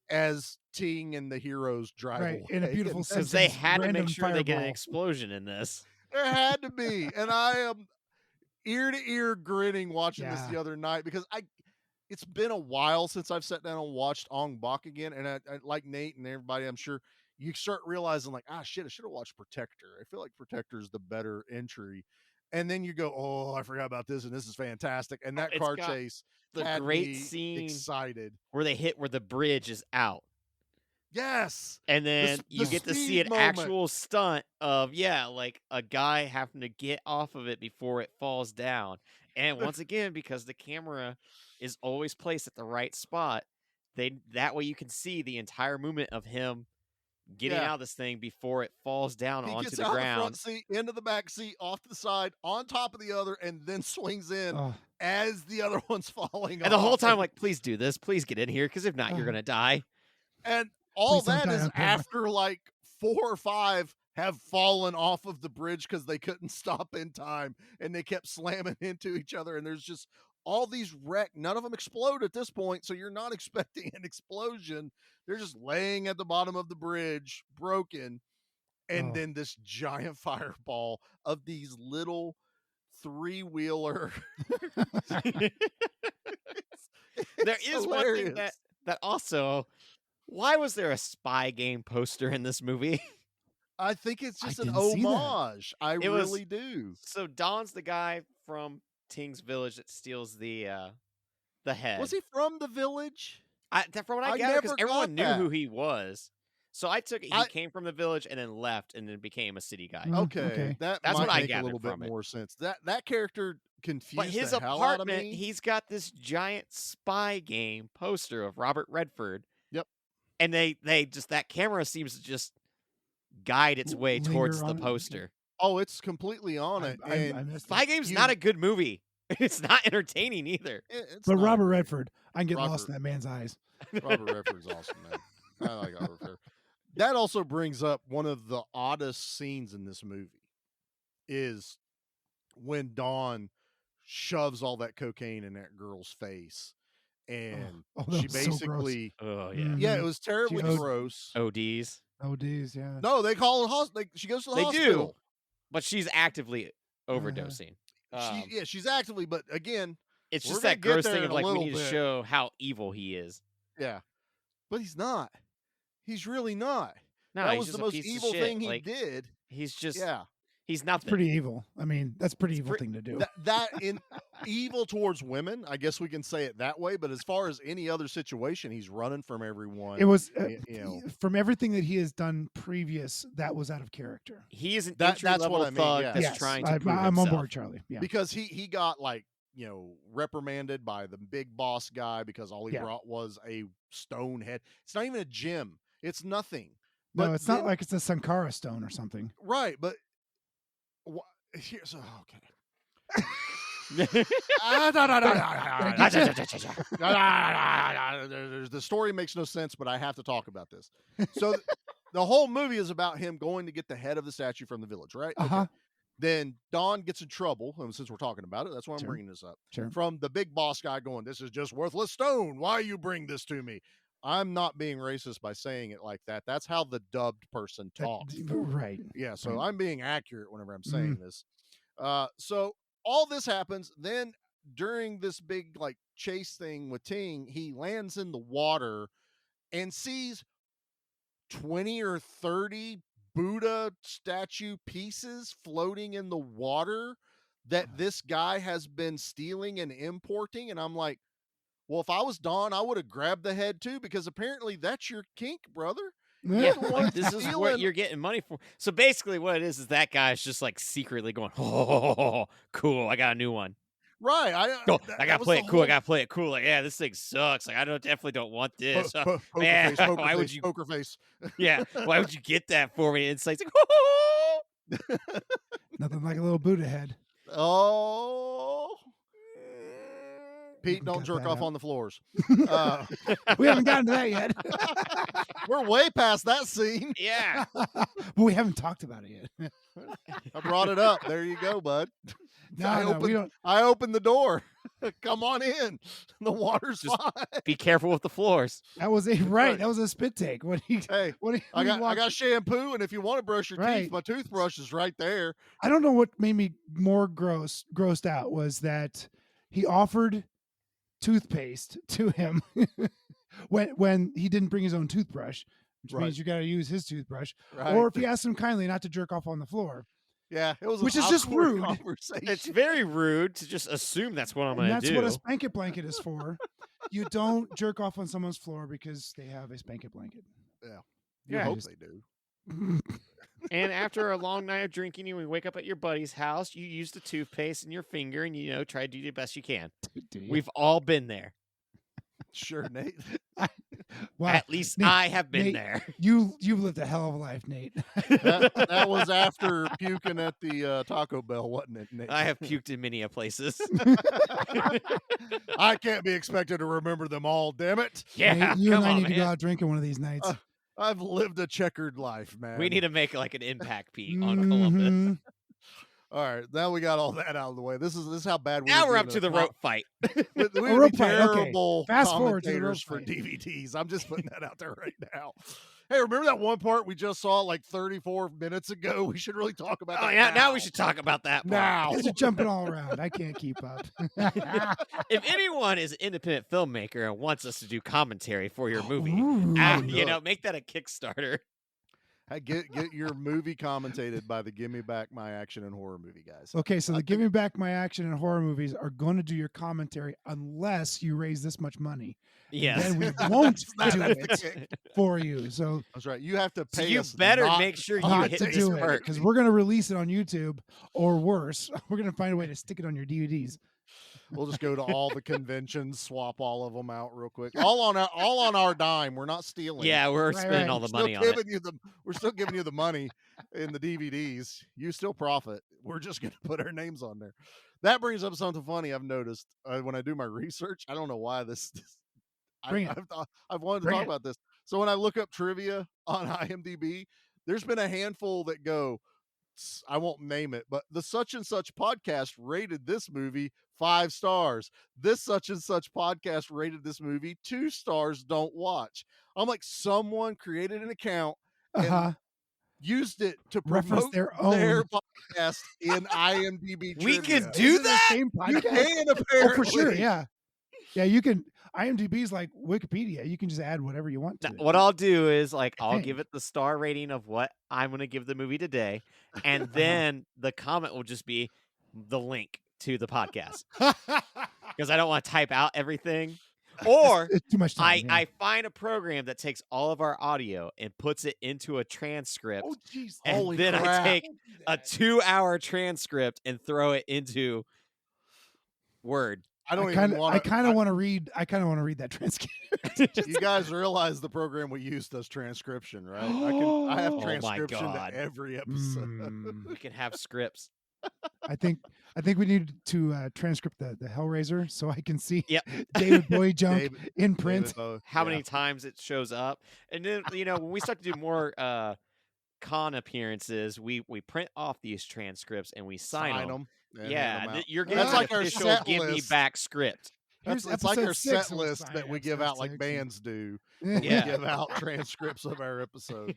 as Ting and the heroes drive away. In a beautiful because they had to make sure they get an explosion in this. There had to be, and I am ear to ear grinning watching this the other night because it's been a while since I've sat down and watched Ong Bak again, and I like Nate and everybody, I'm sure you start realizing like, shit, I should have watched Protector. I feel like Protector is the better entry. And then you go, oh, I forgot about this, and this is fantastic. And that car chase, the had great me scene excited where they hit where the bridge is out. Yes. And then you get to see an actual stunt of, like a guy having to get off of it before it falls down. And once again, because the camera is always placed at the right spot, that way you can see the entire movement of him getting out of this thing before it falls down onto the ground. The front seat, into the back seat, off to the side, on top of the other, and then swings in as the other one's falling off. And the whole time, like, please do this. Please get in here, because if not, you're going to die. And all that is after, like, 4 or 5 have fallen off of the bridge because they couldn't stop in time, and they kept slamming into each other, and there's just all these wreck. None of them explode at this point, so you're not expecting an explosion. They're just laying at the bottom of the bridge, broken, and then this giant fireball of these little 3-wheeler. There is one thing that also, why was there a spy game poster in this movie? I think it's just an homage. I really do. So Don's the guy from Ting's village that steals the head. Was he from the village? From what I gather, because everyone knew who he was. So I took it he came from the village and then left and then became a city guy. Okay. That's what might I make gathered a little bit from it. more sense. That character confused But his the hell out of apartment, me. he's got this giant spy game poster of Robert Redford. Yep. And they just, that camera seems to just guide its way towards the poster. Oh, it's completely on it. Spy Game's not a good movie. It's not entertaining either. But Robert Redford, I can get lost in that man's eyes. Robert Redford's awesome, man. I like Robert Redford. That also brings up one of the oddest scenes in this movie is when Dawn shoves all that cocaine in that girl's face. And that she was so gross. basically, Oh yeah. yeah, it was terribly She gross. ODs. ODs, yeah. No, they call it like she goes to the They hospital. do, but she's actively overdosing. She's actively, but again, It's we're just gonna that get gross there thing in of a like we little need to bit. show how evil he is. Yeah, but he's not. He's really not. No, that he's was just the a most piece of evil shit. thing he Like, did. He's just Yeah, he's It's nothing. pretty evil. I mean, that's a pretty evil thing to do. that in evil towards women, I guess we can say it that way. But as far as any other situation, he's running from everyone. It was you know, from everything that he has done previous. That was out of character. He is an that's entry-level what I mean. thug Yeah. that's Yes, trying to prove I'm himself. on board, Charlie. Yeah, because he got like reprimanded by the big boss guy because all he brought was a stone head. It's not even a gem. It's nothing. no, But it's not like it's a Sankara stone or something. right. But here's okay. The story makes no sense, but I have to talk about this. So the whole movie is about him going to get the head of the statue from the village, right? Uh-huh. Okay. Then Dawn gets in trouble, and since we're talking about it, that's why I'm Sure. bringing this up. Sure. From the big boss guy going, "This is just worthless stone. Why you bring this to me?" I'm not being racist by saying it like that. That's how the dubbed person talks. Right. Yeah, so Right. I'm being accurate whenever I'm saying this. So all this happens. Then during this big like chase thing with Ting, he lands in the water and sees 20 or 30 Buddha statue pieces floating in the water that this guy has been stealing and importing. And I'm like, well, if I was Dawn, I would have grabbed the head too, because apparently that's your kink, brother. Yeah, the one like, this is what stealing- you're getting money for. So basically, what it is that guy's just like secretly going, "Oh, cool! I got a new one. Right. Oh, that- I that gotta was play the it cool. I whole- gotta play it cool. Like, yeah, this thing sucks. Like, definitely don't want this. Poker Man, face, poker why would face, you? poker face. Yeah, why would you get that for me?" And it's like, "Oh." Nothing like a little Buddha head. Oh, Pete, don't Cut jerk that off out. on the floors. We haven't gotten to that yet. We're way past that scene. Yeah. But we haven't talked about it yet. I brought it up. There you go, bud. We don't. I opened the door. Come on in. The water's Just fine. Be careful with the floors. That was right. That was a spit take. What do you? Hey, What do you? I got shampoo, and if you want to brush your Right. teeth, my toothbrush is right there. I don't know what made me more grossed out was that he offered toothpaste to him when he didn't bring his own toothbrush, which Right. means you got to use his toothbrush. Right. Or if he asked him kindly not to jerk off on the floor, Yeah, it was, which an is just awkward rude. conversation. It's very rude to just assume that's what I'm and going that's to do. what a spanket blanket is for. You don't jerk off on someone's floor because they have a spanket blanket. You Yeah, hope just- they do. And after a long night of drinking, you wake up at your buddy's house. You use the toothpaste in your finger, and try to do the best you can. Do you? We've all been there. Sure, Nate. Wow. At least Nate- I have been Nate, there. You've lived a hell of a life, Nate. that was after puking at the Taco Bell, wasn't it, Nate? I have puked in many a places. I can't be expected to remember them all, damn it. Yeah, Nate, you and come I on, need to go man. out drinking one of these nights. I've lived a checkered life, man. We need to make like an impact peak on Columbus. Mhm. All right, now we got all that out of the way. This is how bad we're Now we're doing up to it. the rope fight. We would rope be fight, okay. terrible Fast forward to the commentators for rope fight. DVDs. I'm just putting that out there right now. Hey, remember that one part we just saw like 34 minutes ago? We should really talk about Oh, that yeah, now we should talk about that part. Now. You guys are jumping all around. I can't keep up. If anyone is an independent filmmaker and wants us to do commentary for your movie, Ooh. make that a Kickstarter. Hey, get your movie commentated by the Give Me Back My Action and Horror Movie guys. Okay, so the Give Me Back My Action and horror movies are going to do your commentary unless you raise this much money. Yes. Then we won't That's do the it kick. for you. So That's right. You have to So pay you us better not- make sure you not hit to this do it perk. because we're going to release it on YouTube, or worse, we're going to find a way to stick it on your DVDs. We'll just go to all the conventions, swap all of them out real quick. All on our dime. We're not stealing. Yeah, we're Right, spending right. all the Still money on it. we're still giving you the money in the DVDs. You still profit. We're just going to put our names on there. That brings up something funny I've noticed when I do my research. I don't know why this Bring it. I've wanted to Bring talk it. about this. So when I look up trivia on IMDb, there's been a handful that go, I won't name it, but the such and such podcast rated this movie 5 stars. This such and such podcast rated this movie 2 stars. Don't watch. I'm like, someone created an account and used it to Reference promote their own. podcast in IMDb We trivia. could do Is it the that? same You podcast? can, Oh, apparently. for sure. Yeah. Yeah, you can. IMDb is like Wikipedia. You can just add whatever you want to it. What I'll do is I'll Dang. give it the star rating of what I'm going to give the movie today, and then the comment will just be the link to the podcast because I don't want to type out everything. Or It's too much time. yeah. I find a program that takes all of our audio and puts it into a transcript, Oh, jeez. and Holy then crap. I take a 2-hour transcript and throw it into Word. I don't I even want to. kind of want to read. I kind of want to read that transcript. You guys realize the program we use does transcription, right? I have Oh my transcription God. to every episode. Mm, We can have scripts. I think we need to transcript the Hellraiser so I can see Yep. David Bowie junk David- in print. David Bowie, How yeah. many times it shows up, and then when we start to do more con appearances, we print off these transcripts and we sign them. and Yeah, hand 'em out. you're getting That's an like our official set give me list. back script. It's Here's like our episode 6 set and we'll list sign that we give episode out like 6 and- bands do. Yeah. Yeah. We give out transcripts of our episode.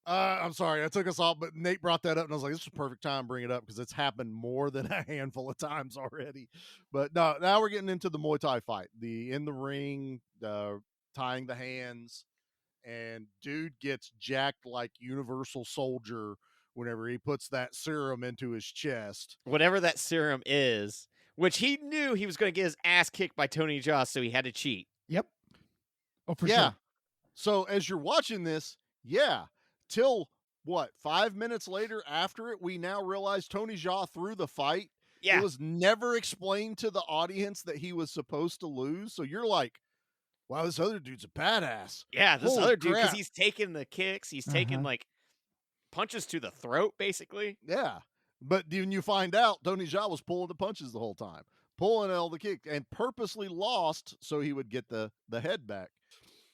I'm sorry, I took us off, but Nate brought that up, and I was like, "This is a perfect time to bring it up because it's happened more than a handful of times already." But no, now we're getting into the Muay Thai fight, the in the ring, tying the hands, and dude gets jacked like Universal Soldier whenever he puts that serum into his chest. Whatever that serum is, which he knew he was going to get his ass kicked by Tony Jaa, so he had to cheat. Yep. Oh, for Yeah. sure. So as you're watching this, till what, 5 minutes later after it, we now realize Tony Jaa threw the fight. Yeah. It was never explained to the audience that he was supposed to lose. So you're like, wow, this other dude's a badass. Yeah, this Holy other dude, because crap. he's taking the kicks, he's taking punches to the throat, basically. Yeah. But then you find out Tony Jaa was pulling the punches the whole time, pulling all the kicks, and purposely lost so he would get the head back.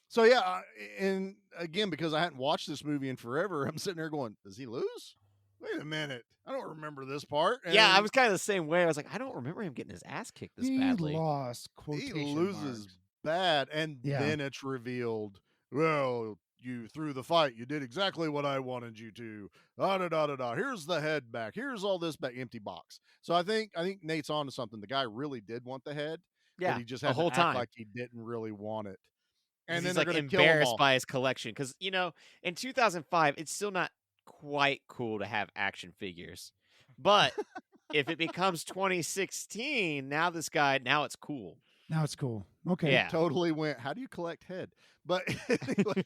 So yeah, and again, because I hadn't watched this movie in forever, I'm sitting there going, does he lose? Wait a minute. I don't remember this part. Yeah, I And was kind of the same way. I was like, I don't remember him getting his ass kicked this He badly. lost. he Quotation loses marks. bad. And Yeah. then it's revealed, well, you threw the fight. You did exactly what I wanted you to. Da-da-da-da-da. Here's the head back. Here's all this back. Empty box. So I think Nate's on to something. The guy really did want the head. Yeah, But he just the had whole to act time. like he didn't really want it. And He's then they're like going to kill him embarrassed all. by his collection because in 2005 it's still not quite cool to have action figures, but if it becomes 2016, now it's cool. Now it's cool. Okay. Yeah. Totally went, how do you collect head? But anyway,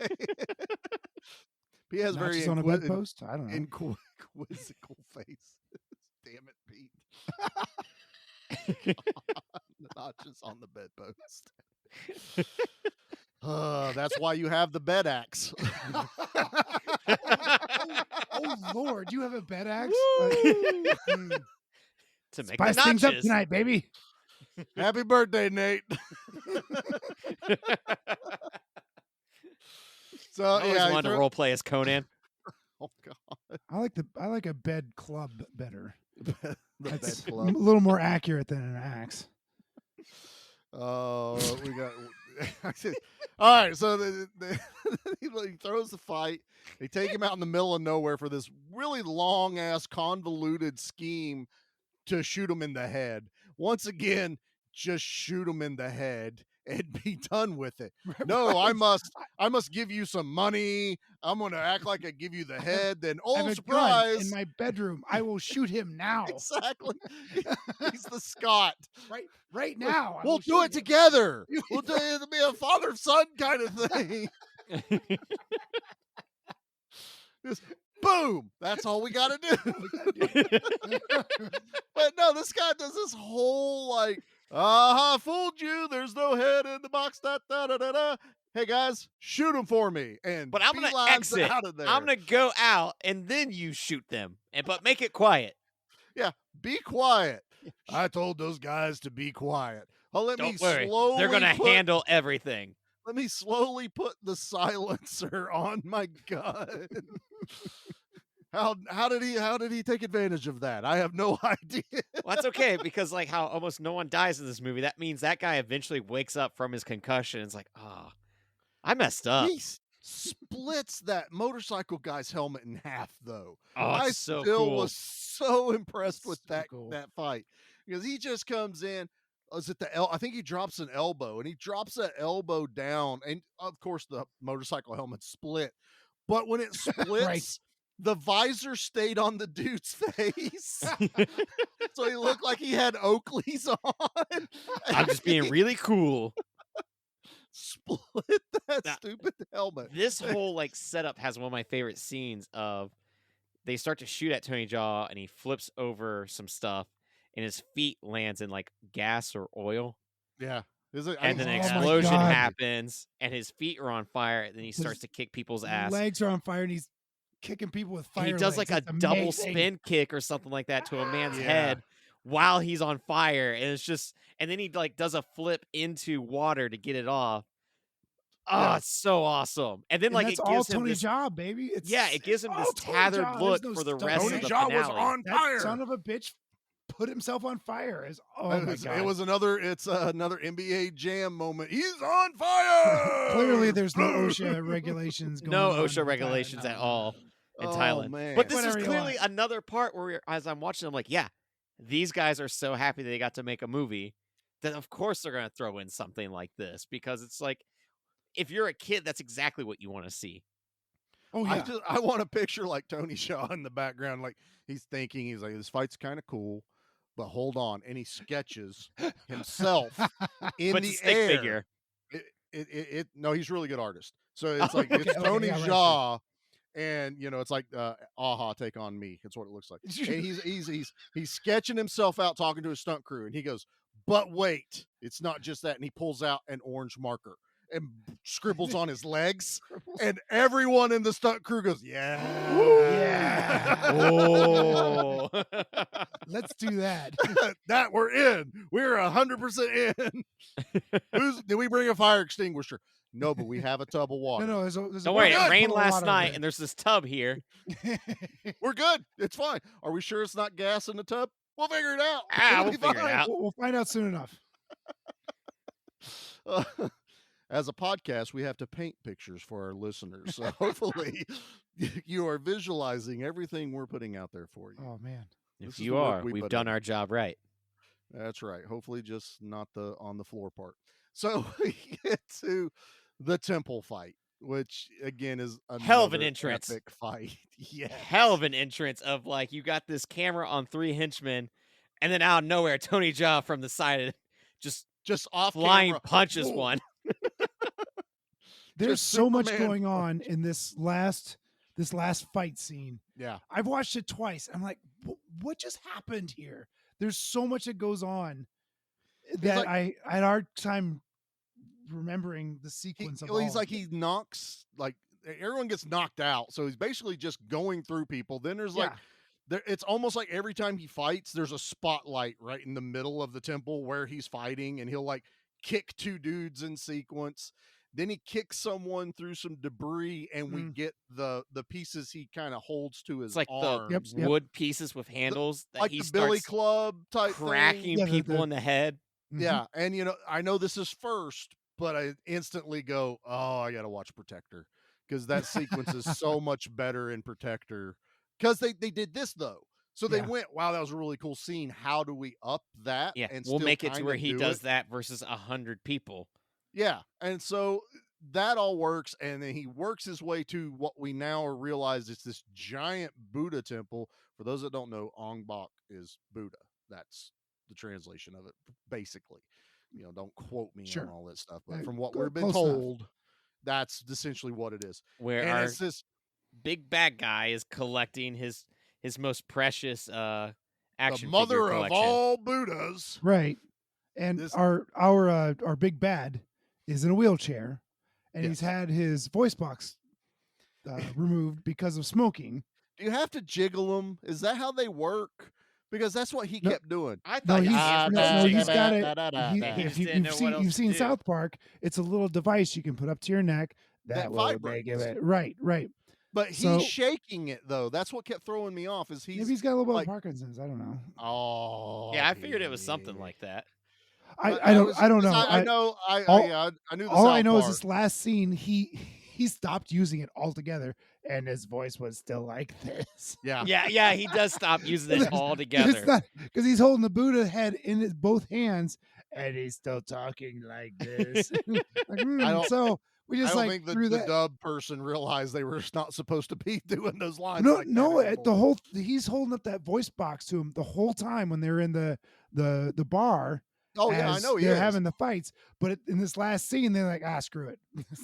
he has Not very just on a bedpost. I don't know. inquisical face. Damn it, Pete. Not just on the bedpost. That's why you have the bed axe. Oh Lord, you have a bed axe? To make Spice the things up notches. tonight, baby. Happy birthday, Nate. So I always yeah, wanted to role play as Conan. Oh god, I like a bed club better. the That's bed a club. little more accurate than an axe. Oh, we got. All right, so he throws the fight. They take him out in the middle of nowhere for this really long ass convoluted scheme to shoot him in the head. Once again, just shoot him in the head and be done with it. No, I must give you some money. I'm going to act like I give you the head. Then, I have oh a gun surprise! in my bedroom. I will shoot him now. Exactly. He's the Scott. Right now. I We'll will do shoot it him. together. We'll do it. It'll be a father-son kind of thing. Just boom. That's all we got to do. But no, this guy does this whole like, fooled you. There's no head in the box. Da, da, da, da, da. Hey guys, shoot him for me. And But I'm gonna beelines exit. out of there. I'm gonna go out and then you shoot them. But make it quiet. Yeah, be quiet. I told those guys to be quiet. Oh, let me Don't worry. slowly They're gonna put- handle everything. let me slowly put the silencer on my gun. How did he take advantage of that? I have no idea. Well, that's okay because like how almost no one dies in this movie. That means that guy eventually wakes up from his concussion. And it's like, oh, I messed up. He splits that motorcycle guy's helmet in half, though. Oh, I it's so still cool. was so impressed with So that cool. that fight because he just comes in. Is it I think he drops an elbow, and he drops that elbow down, and of course the motorcycle helmet split. But when it splits, the visor stayed on the dude's face, so he looked like he had Oakleys on. I'm just being really cool. Split that Now, stupid helmet. This whole like setup has one of my favorite scenes of they start to shoot at Tony Jaa and he flips over some stuff and his feet lands in like gas or oil. Yeah. And then an Oh my explosion God. happens and his feet are on fire and then he starts to kick people's ass. Legs are on fire and he's kicking people with fire. He does like legs. a It's double amazing. spin kick or something like that to a man's Yeah. head while he's on fire. And it's just, and then he like does a flip into water to get it off. Oh, Yeah. it's so awesome. And then And like that's it all gives him Tony this, Jaa, baby. It's it gives him this all Tony tethered Jaa. look There's no for the stunt. rest Tony of the Jaa was finale. on That fire. son of a bitch put himself on fire. Oh my God. It was another NBA Jam moment. He's on fire. Clearly, there's no OSHA regulations going No on. OSHA regulations at all in Oh, Thailand. man. But this is Whatever you clearly want. another part where, as I'm watching, I'm like, yeah, these guys are so happy they got to make a movie that, of course, they're going to throw in something like this because it's like, if you're a kid, that's exactly what you want to see. Oh yeah. I want a picture like Tony Jaa in the background, like he's thinking, he's like, this fight's kind of cool, but hold on, and he sketches himself in But the it's a stick air. figure. No, he's a really good artist. So it's like okay, it's Tony yeah, right, Jaa, and it's like Aha, take on me. That's what it looks like. And he's sketching himself out talking to his stunt crew, and he goes, "But wait, it's not just that." And he pulls out an orange marker and scribbles on his legs, and everyone in the stunt crew goes, "Yeah, Yeah. Oh. Let's do that. that we're in. We're 100% in." Did we bring a fire extinguisher? No, but we have a tub of water. No, there's Don't worry, a it rained puddle of last water night over and there's this tub here. We're good. It's fine. Are we sure it's not gas in the tub? We'll figure it out. Ah, It'll we'll be figure it fine. out. We'll find out soon enough. As a podcast, we have to paint pictures for our listeners. So hopefully you are visualizing everything we're putting out there for you. Oh man. This If is you the work are, we we've put done in. our job right. That's right. Hopefully just not the on the floor part. So we get to the temple fight, which again is Hell of an another entrance. epic fight. Yeah. Hell of an entrance of like you got this camera on 3 henchmen, and then out of nowhere, Tony Jaa from the side Just off flying camera. punches Whoa. one. There's Just so much Superman going on in this last fight scene. Yeah. I've watched it twice. I'm like, what just happened here? There's so much that goes on that like- I had a hard time remembering the sequence of all He's of like it. he knocks, like everyone gets knocked out, so he's basically just going through people. Then there's like it's almost like every time he fights there's a spotlight right in the middle of the temple where he's fighting, and he'll like kick 2 dudes in sequence. Then he kicks someone through some debris, and we get the pieces he kind of holds to his It's like arms. the wood pieces with handles that like he the Billy starts Club type cracking thing. people in the head. Yeah, and I know this is first, but I instantly go, "Oh, I got to watch Protector," because that sequence is so much better in Protector. Because they did this though, so they went, "Wow, that was a really cool scene. How do we up that?" Yeah, and we'll still make it to kinda where he do does it? that versus 100 people. Yeah, and so that all works, and then he works his way to what we now realize is this giant Buddha temple. For those that don't know, Ong Bak is Buddha. That's the translation of it, basically. Don't quote me on all that stuff, but from what we've been close enough. told, that's essentially what it is. Where And our it's this big bad guy is collecting his most precious the action mother figure of collection. all Buddhas. Right. And our big bad is in a wheelchair, and he's had his voice box removed because of smoking. Do you have to jiggle them? Is that how they work? because that's what he No. kept doing. I No, thought he's he he's got it. He If just didn't know what else you've to seen do. South Park, it's a little device you can put up to your neck that will make vibrates. it right. But So- he's shaking it though. That's what kept throwing me off. Is Maybe he's got a little bit like, of Parkinson's. I don't know. oh, Yeah, I figured it was something like that. I don't know. I know. I knew the all South I know is Park. this last scene. He stopped using it altogether, and his voice was still like this. Yeah, Yeah, he does stop using it altogether. It's not because he's holding the Buddha head in his both hands, and he's still talking like this. So we just I don't like think threw the that. dub person realized they were not supposed to be doing those lines. No, like no, that the whole he's holding up that voice box to him the whole time when they're in the bar. Oh yeah, I as know he they're is. having the fights, but in this last scene, they're like, screw it.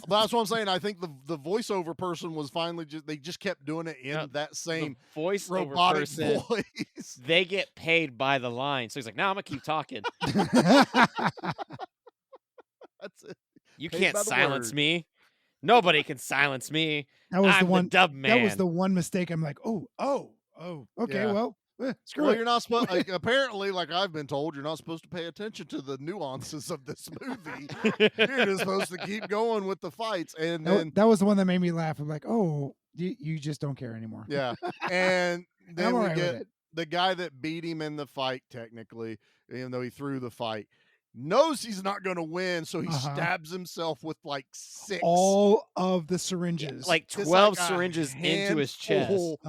But that's what I'm saying. I think the voiceover person was finally they just kept doing it in that same voice robotic person, voice. They get paid by the line, so he's like, "No, I'm gonna keep talking." That's it. You Paid can't by the silence word. me. Nobody can silence me. That was I'm the one dub man. That was the one mistake. I'm like, oh, okay, Yeah. well, screw Well, it. you're not supposed. Like, apparently, like I've been told, you're not supposed to pay attention to the nuances of this movie. You're just supposed to keep going with the fights, and then That was the one that made me laugh. I'm like, oh, you just don't care anymore. yeah, and then I'm we all right with get it. the guy that beat him in the fight. Technically, even though he threw the fight, knows he's not going to win, so he stabs himself with like 6 all of the syringes, like Just 12 like a syringes into his chest. handful,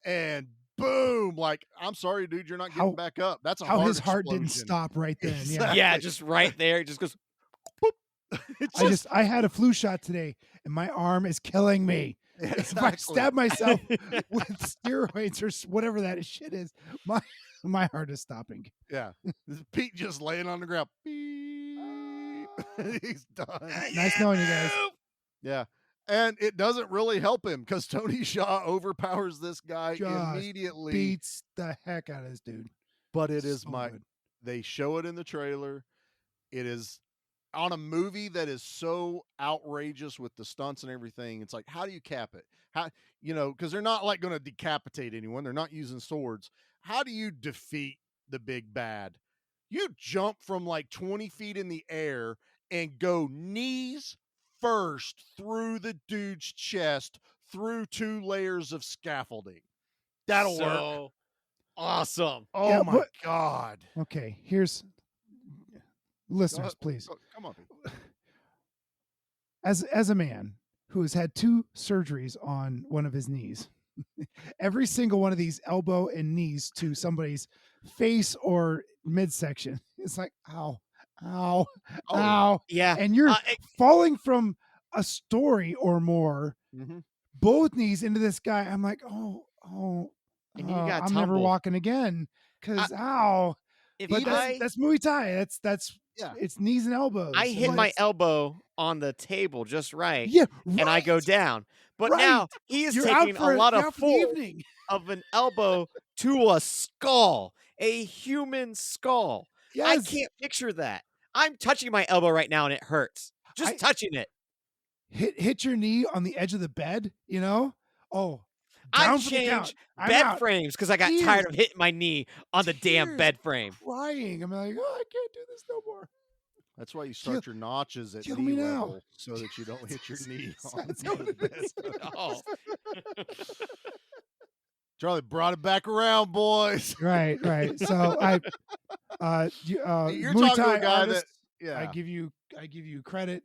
and boom! Like, I'm sorry, dude, you're not getting back up. That's a how heart his heart didn't explosion. stop right then. Exactly. Yeah, just right there. It just goes. I had a flu shot today, and my arm is killing me. If I stab myself with steroids or whatever that shit is, my heart is stopping. Yeah, Pete just laying on the ground. Beep. He's done. Nice knowing you guys. Yeah, and it doesn't really help him because Tony Shaw overpowers this guy Just immediately. beats the heck out of this dude. But it is So good. they show it in the trailer. It is on a movie that is so outrageous with the stunts and everything. It's like, how do you cap it? How, because they're not like going to decapitate anyone. They're not using swords. How do you defeat the big bad? You jump from like 20 feet in the air and go knees first through the dude's chest, through 2 layers of scaffolding. That'll work. So awesome. Oh Yeah, my God. Okay, here's listeners, please. Come on. As a man who has had 2 surgeries on one of his knees, every single one of these elbow and knees to somebody's face or midsection, it's like, ow, Yeah. and you're falling from a story or more, both knees into this guy. I'm like, And you got I'm never tumble. walking again because ow. But that's Muay Thai. That's it's knees and elbows. I hit But my it's- elbow on the table just right. Yeah, And I go down. But Right. now he is You're out taking for a lot you're of out for the force evening. of an elbow to a skull, a human skull. I Yes. can't picture that. I'm touching my elbow right now and it hurts. Just touching it. Hit your knee on the edge of the bed, Oh, I down for the count. changed I'm bed out. frames because I got Tears. tired of hitting my knee on the damn Tears. bed frame. Crying. I'm like, I can't do this no more. That's why you start your notches at kill knee me now. level so that you don't hit your knee on That's the what it bed. is. Oh. Charlie brought it back around, boys. Right. So I You're Muay talking to Thai a guy artist, that I give you credit.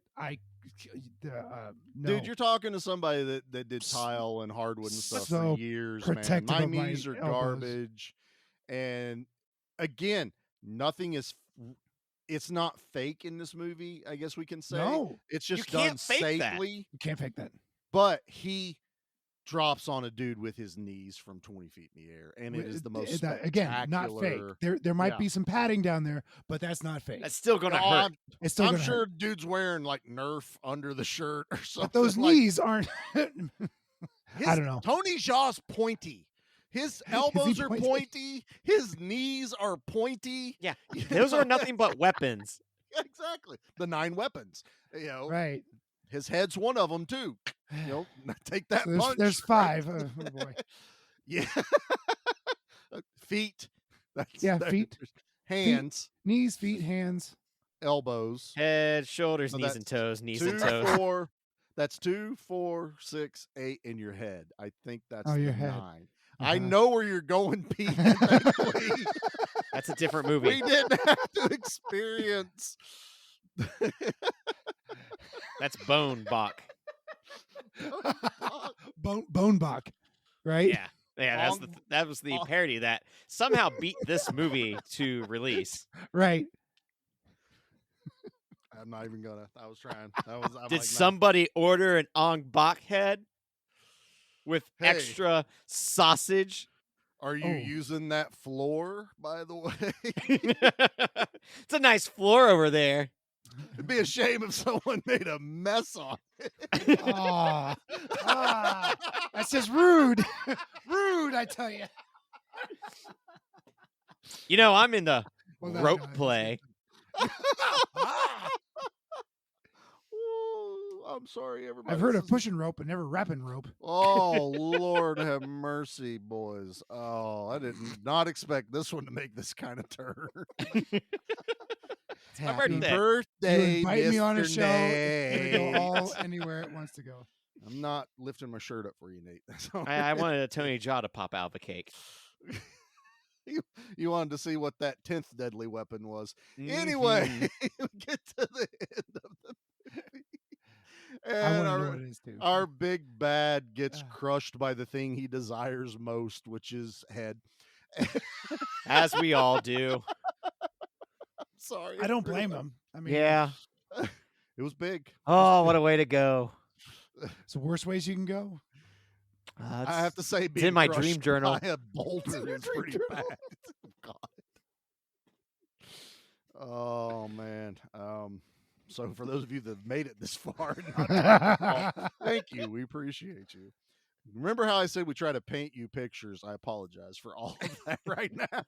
No. Dude, you're talking to somebody that did tile and hardwood and stuff So for years, man. protective My of my knees are elbows. garbage. And again, nothing is it's not fake in this movie, I guess we can say. No. It's You just done can't fake that. safely. You can't fake that. But he drops on a dude with his knees from 20 feet in the air, and it is the most Again, not fake. spectacular- There might Yeah. be some padding down there, but that's not fake. That's still gonna Oh, hurt. It's still I'm gonna sure hurt. dude's wearing like Nerf under the shirt or something. But those like, knees aren't. I don't know. Tony Jaw's pointy. His elbows are pointy? pointy. His knees are pointy. Yeah. Those are nothing but weapons. Exactly. The 9 weapons. Right. His head's one of them too. Take that So punch. there's 5. Oh boy. Yeah. Feet. Feet, hands, knees, feet, hands, elbows, Head, shoulders, So knees, and that's toes. Knees 2, and toes. 4. That's 2, 4, 6, 8 in your head. I think that's your the head. 9. I know where you're going, Pete. Thankfully, That's a different movie. we didn't have to experience. That's Bone Bak. Bone Bak, right? Yeah. Yeah, that was the parody that somehow beat this movie to release. Right. I'm not even gonna. I was trying. I'm Did like, somebody order an Ong Bak head with Hey. extra sausage? Are you using that floor, by the way? It's a nice floor over there. It'd be a shame if someone made a mess on it. That's just rude. Rude, I tell you. You know, I'm in the Well, no, rope no, play. Ooh, I'm sorry, everybody. I've heard This of is- pushing rope, but never wrapping rope. Oh, Lord have mercy, boys. Oh, I did not expect this one to make this kind of turn. Happy birthday, You invite me on a Mr. show, it's gonna go all Nate. anywhere it wants to go. I'm not lifting my shirt up for you, Nate. That's all I right. wanted a Tony Jaa to pop out of the cake. You wanted to see what that 10th deadly weapon was. Anyway, we get to the end of the movie. I And want to know what it is too. our big bad gets crushed by the thing he desires most, which is head. As we all do. Sorry. I don't blame him. I mean, Yeah. It was big. Oh, what a way to go. it's the worst ways you can go. I have to say, it's being in my crushed dream journal. by a boulder is pretty bad. God. Oh man. So for those of you that have made it this far, thank you. We appreciate you. Remember how I said we try to paint you pictures? I apologize for all of that right now.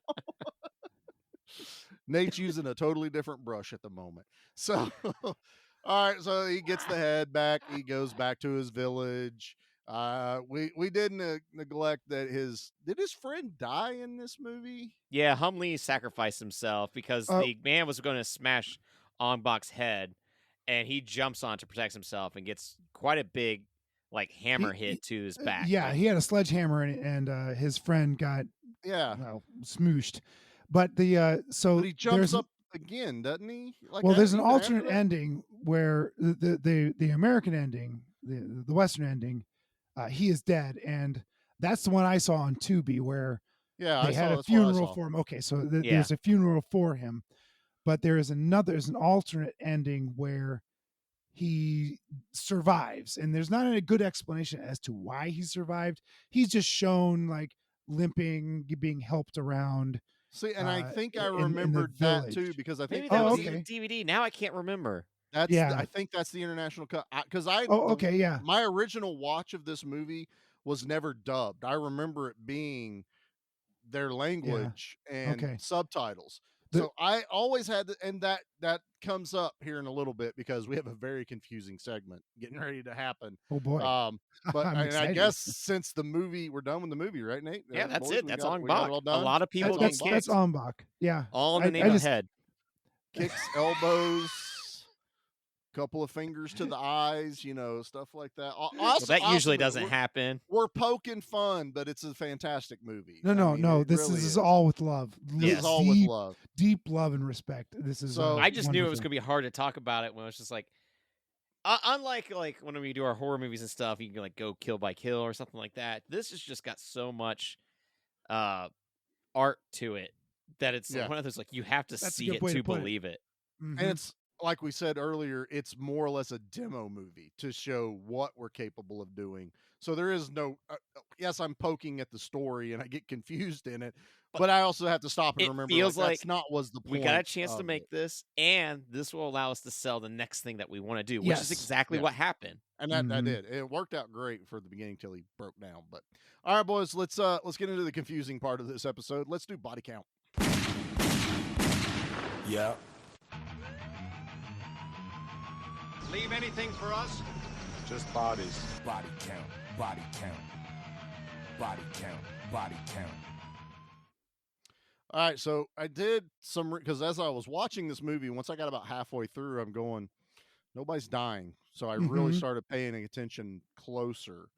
Nate's using a totally different brush at the moment. So, all right. So he gets the head back. He goes back to his village. We didn't neglect that did his friend die in this movie? Yeah, Humley sacrificed himself because the man was going to smash Ong Bak's head, and he jumps on to protect himself and gets quite a big, hammer hit to his back. Yeah, he had a sledgehammer and his friend got smooshed. But the But he jumps up again, doesn't he? There's an alternate ending where the American ending, the Western ending, he is dead, and that's the one I saw on Tubi where they had a funeral for him. Okay, so there's a funeral for him, but there's an alternate ending where he survives, and there's not a good explanation as to why he survived. He's just shown limping, being helped around. See, and I think I in the remembered that village. too because I think Maybe that was the DVD. Now I can't remember. I think that's the international cut. Because my original watch of this movie was never dubbed. I remember it being their language and subtitles. So I always had, and that comes up here in a little bit because we have a very confusing segment getting ready to happen. Oh boy! But I excited. guess since we're done with the movie, right, Nate? Yeah, that's boys, it. That's we Ong got Bak. it all A done? lot of people that's get kicked. Ong Bak. Yeah, all in the name of head. Kicks, elbows, couple of fingers to the eyes, stuff like that. That usually doesn't happen. We're poking fun, but it's a fantastic movie. No. This really is all with love. This is all with love. Deep love and respect. This is. I just knew it was wonderful. going to be hard to talk about it when it's just unlike when we do our horror movies and stuff, you can go kill by kill or something like that. This has just got so much art to it that it's one of those you have to see it to believe it. Mm-hmm. And it's like we said earlier, it's more or less a demo movie to show what we're capable of doing. So there is no yes, I'm poking at the story and I get confused in it, but I also have to stop and remember feels that's not was the point. We got a chance to make this, and this will allow us to sell the next thing that we want to do, which is exactly what happened. And that did. It worked out great for the beginning till he broke down. But all right, boys, let's get into the confusing part of this episode. Let's do body count. Yeah. Leave anything for us? Just bodies. Body count. Body count. Body count. Body count. All right, so I did some because as I was watching this movie, once I got about halfway through, I'm going, nobody's dying. So I really Mhm. started paying attention closer,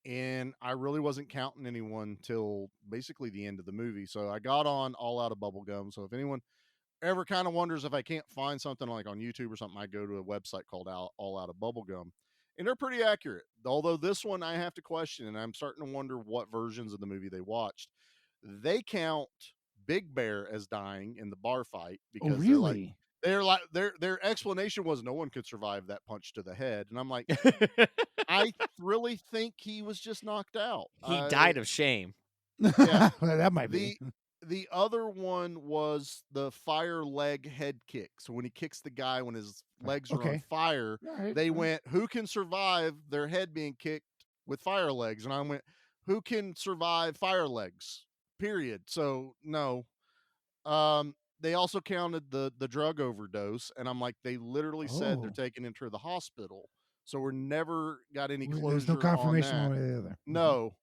and I really wasn't counting anyone till basically the end of the movie. So I got on All Out of Bubblegum. So if anyone ever kind of wonders if I can't find something like on YouTube or something, I go to a website called All Out of Bubblegum, and they're pretty accurate. Although this one I have to question, and I'm starting to wonder what versions of the movie they watched. They count Big Bear as dying in the bar fight Oh, because really? their explanation was no one could survive that punch to the head, and I'm like, I really think he was just knocked out. He died of shame. Yeah. Well, that might be. The other one was the fire leg head kick. So when he kicks the guy when his legs are on Okay. fire, All right, they all right. went, who can survive their head being kicked with fire legs? And I went, who can survive fire legs? Period. So no. They also counted the drug overdose, and I'm like, they literally said they're Oh. taking him to the hospital. So we're never got any There's no closure on confirmation that. one way or the other. No.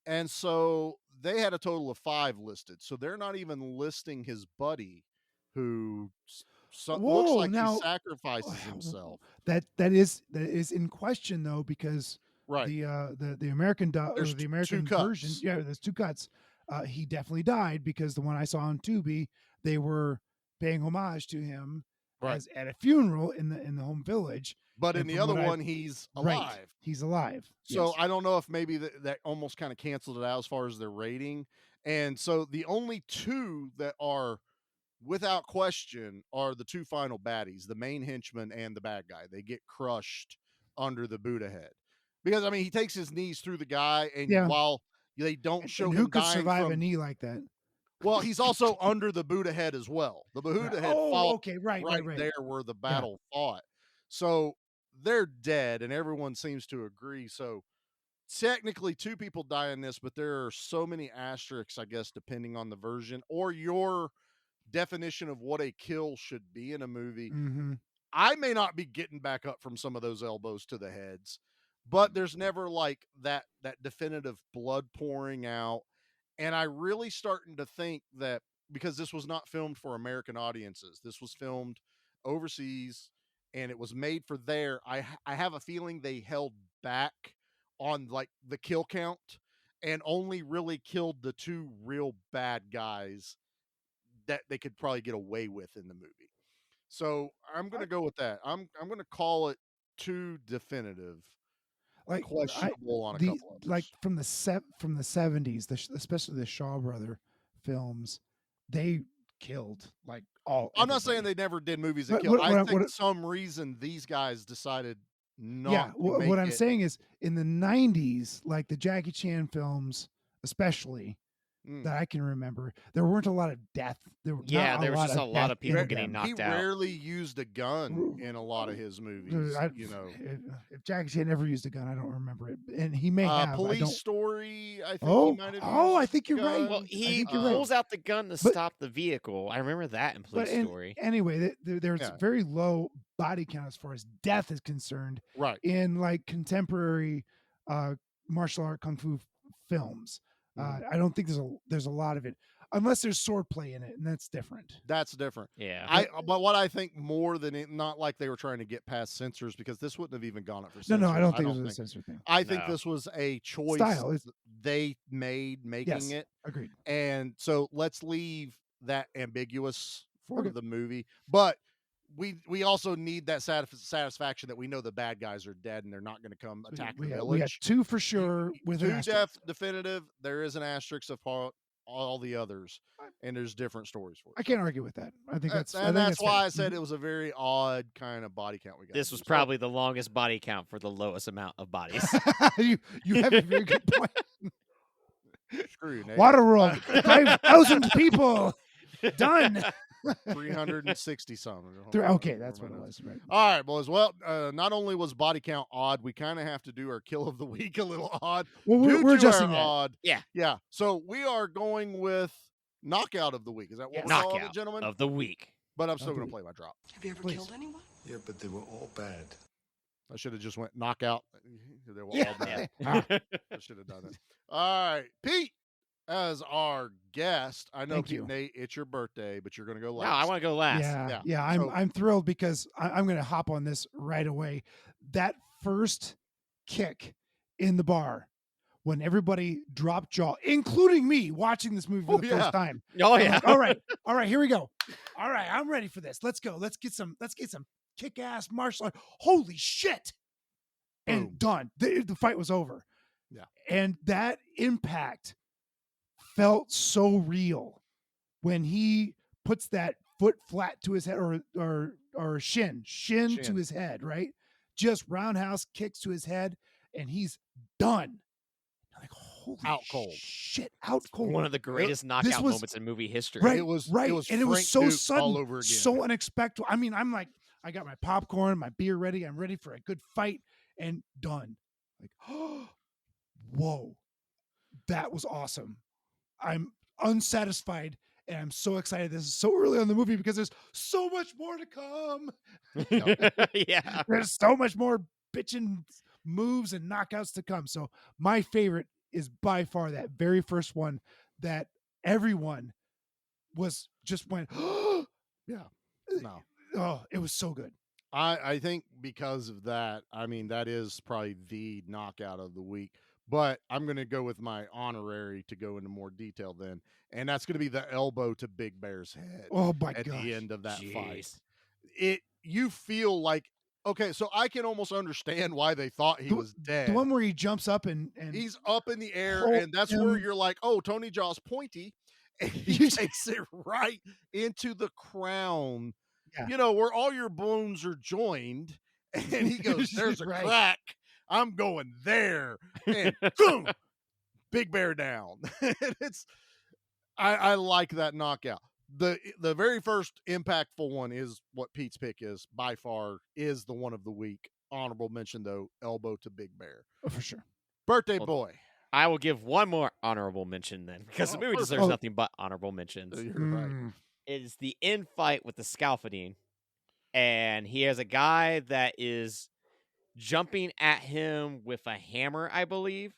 And so they had a total of 5 listed. So they're not even listing his buddy who looks Whoa! like he Now sacrifices himself. that is in question though, because Right. the American There's or the 2 American version, cuts. yeah, there's 2 cuts. He definitely died because the one I saw on Tubi, they were paying homage to him Right. as at a funeral in the home village. But in And the from other what one, he's right, alive. he's alive. So Yes. I don't know if maybe that almost kind of canceled it out as far as their rating. And so the only 2 that are without question are the 2 final baddies, the main henchman and the bad guy. They get crushed under the Buddha head. Because I mean, he takes his knees through the guy, and Yeah. while they don't show And him who could dying survive a from, knee like that? well, he's also under the Buddha head as well. The Buddha head Oh, fought okay, right. there where the Yeah. battle fought. So they're dead, and everyone seems to agree. So technically 2 people die in this, but there are so many asterisks, I guess, depending on the version or your definition of what a kill should be in a movie. Mm-hmm. I may not be getting back up from some of those elbows to the heads, but there's never like that definitive blood pouring out. And I really starting to think that because this was not filmed for American audiences, this was filmed overseas and it was made for there. I have a feeling they held back on like the kill count and only really killed the 2 real bad guys that they could probably get away with in the movie. So I'm going to go with that. I'm going to call it too definitive, Like questionable on a the couple of like from the 70s, especially the Shaw brother films, they killed like all. I'm not saying everybody. they never did movies that But killed. I what- think what- some reason these guys decided not yeah, to what make I'm it. saying is in the 90s, like the Jackie Chan films, especially that I can remember, there weren't a lot of death. There was Yeah, there was just a lot death of people in getting them. knocked He out. rarely used a gun in a lot of his movies. You know, if Jackie Chan ever used a gun, I don't remember it, and he may have. Police I don't. Story. I think Oh, he might have. I used think you're right. gun. Well, I he think you're right. pulls out the gun to But- stop the vehicle. I remember that in Police Story. Anyway, there's Yeah. very low body count as far as death is concerned Right. in like contemporary martial art kung fu films. I don't think there's a lot of it, unless there's swordplay in it, and that's different. That's different. Yeah. But what I think more than it, not like they were trying to get past censors because this wouldn't have even gone up for censors. No, I don't think it was a censor thing. I think No. this was a choice Style, it's- they made making Yes, it. agreed. And so let's leave that ambiguous for Okay. the movie. But we also need that satisfaction that we know the bad guys are dead and they're not going to come attack the We got village. 2 for sure with an Two asterisk. definitive. There is an asterisk of all the others, and there's different stories for it. I can't argue with that. I think that's And that's why I fair. said it was a very odd kind of body count we got. This was probably the longest body count for the lowest amount of bodies. you have a very good point. Screw you, Nate. Waterworld, 5,000 people done. 360 something. Okay, that's what it was. Right. All right, boys. Well, not only was body count odd, we kind of have to do our kill of the week a little odd. Well, Due we're to our adjusting that. odd. Yeah. Yeah. So we are going with knockout of the week. Is that what we're calling it, Knockout gentlemen? of the week. But I'm still going to play my drop. Have you ever killed anyone? Yeah, but they were all bad. I should have just went knockout. They were Yeah. all bad. Yeah. I should have done it. All right, Pete. as our guest, I know, Thank you. Nate, it's your birthday, but you're going to go No, last. I want to go last. Yeah. I'm thrilled because I'm going to hop on this right away. That first kick in the bar when everybody dropped jaw, including me watching this movie for the first time. Oh I'm yeah. like, all right, here we go. All right, I'm ready for this. Let's go. Let's get some kick-ass martial art. Holy shit. And done. The fight was over. Yeah. And that impact felt so real when he puts that foot flat to his head or shin to his head, right? Just roundhouse kicks to his head and he's done. Like, holy out cold. Shit, out cold. One of the greatest knockout moments in movie history. Right, It was and it was so Duke sudden, all over again. so unexpected. I mean, I'm like, I got my popcorn, my beer ready. I'm ready for a good fight, and done. Like, whoa, that was awesome. I'm unsatisfied, and I'm so excited. This is so early on the movie because there's so much more to come. Yeah, there's so much more bitching moves and knockouts to come. So my favorite is by far that very first one that everyone was just went, yeah, no. Oh, it was so good. I think because of that, I mean, that is probably the knockout of the week. But I'm going to go with my honorary to go into more detail then. And that's going to be the elbow to Big Bear's head. Oh, my At gosh. the end of that fight. You feel like, okay, so I can almost understand why they thought he was dead. The one where he jumps up and he's up in the air, and that's where you're like, oh, Tony Jaw's pointy. And he takes it right into the crown, where all your bones are joined. And he goes, there's a crack. I'm going there. And boom, Big Bear down. I like that knockout. The very first impactful one is what Pete's pick is, by far, is the one of the week. Honorable mention, though, elbow to Big Bear. Oh, for sure. Birthday boy. I will give one more honorable mention then, because the movie deserves nothing but honorable mentions. You're right. It is the infight with the Scalfadine, and he has a guy that is jumping at him with a hammer, I believe,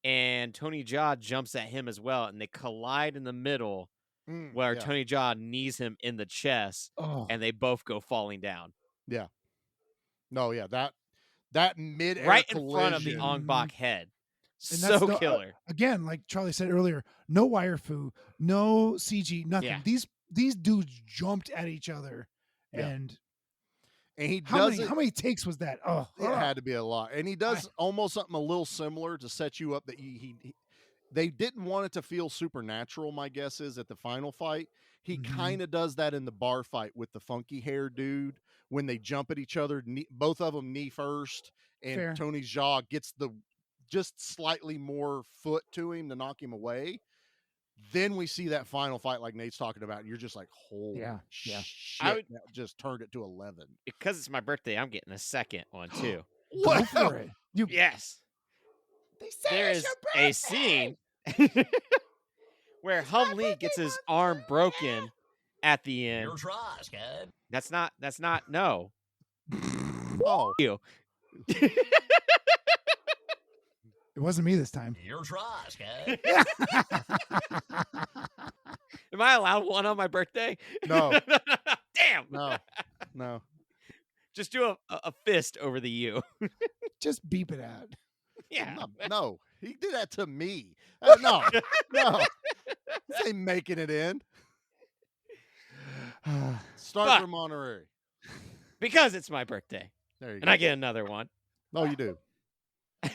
and Tony Jaa jumps at him as well, and they collide in the middle where Tony Jaa knees him in the chest, and they both go falling down. Yeah. No, yeah, that mid-air right in collision. front of the Ong Bak head. And So that's killer. Again, like Charlie said earlier, no wire fu, no CG, nothing. Yeah. These dudes jumped at each other, and he how does many takes was that? Oh, it had to be a lot. And he does almost something a little similar to set you up that they didn't want it to feel supernatural, my guess is, at the final fight. He kind of does that in the bar fight with the funky hair dude when they jump at each other, both of them knee first, and Fair. Tony Jaa gets the just slightly more foot to him to knock him away. Then we see that final fight like Nate's talking about, and you're just like, holy shit, that just turned it to 11. Because it's my birthday, I'm getting a second one, too. Go for it. Yes. They say There is a scene where Hum Lee gets his arm broken at the end. Your trash, kid. That's not, no. Oh. You. It wasn't me this time. Your trash, kid. Am I allowed one on my birthday? No. Damn. No. Just do a fist over the U. Just beep it out. Yeah. No. He did that to me. No. This ain't making it in. Start from honorary. Because it's my birthday. There you go. And I get another one. No, you do.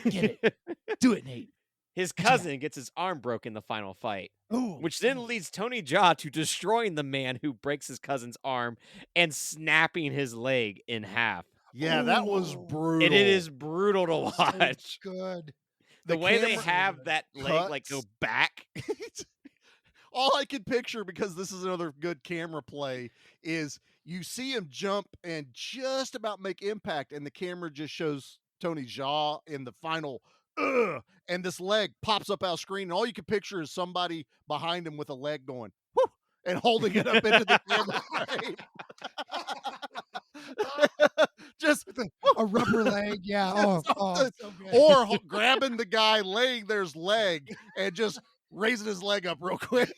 Get it. Do it, Nate. His cousin gets his arm broken in the final fight, which then leads Tony Jaa to destroying the man who breaks his cousin's arm and snapping his leg in half. Yeah, that was brutal. And it is brutal to watch. So good. The way they have that leg like go back. All I can picture, because this is another good camera play, is you see him jump and just about make impact, and the camera just shows Tony Jaa in the final, and this leg pops up out screen, and all you can picture is somebody behind him with a leg going, whoo, and holding it up into the camera frame. Just a rubber leg, yeah. So good. Or grabbing the guy laying there's leg and just raising his leg up real quick.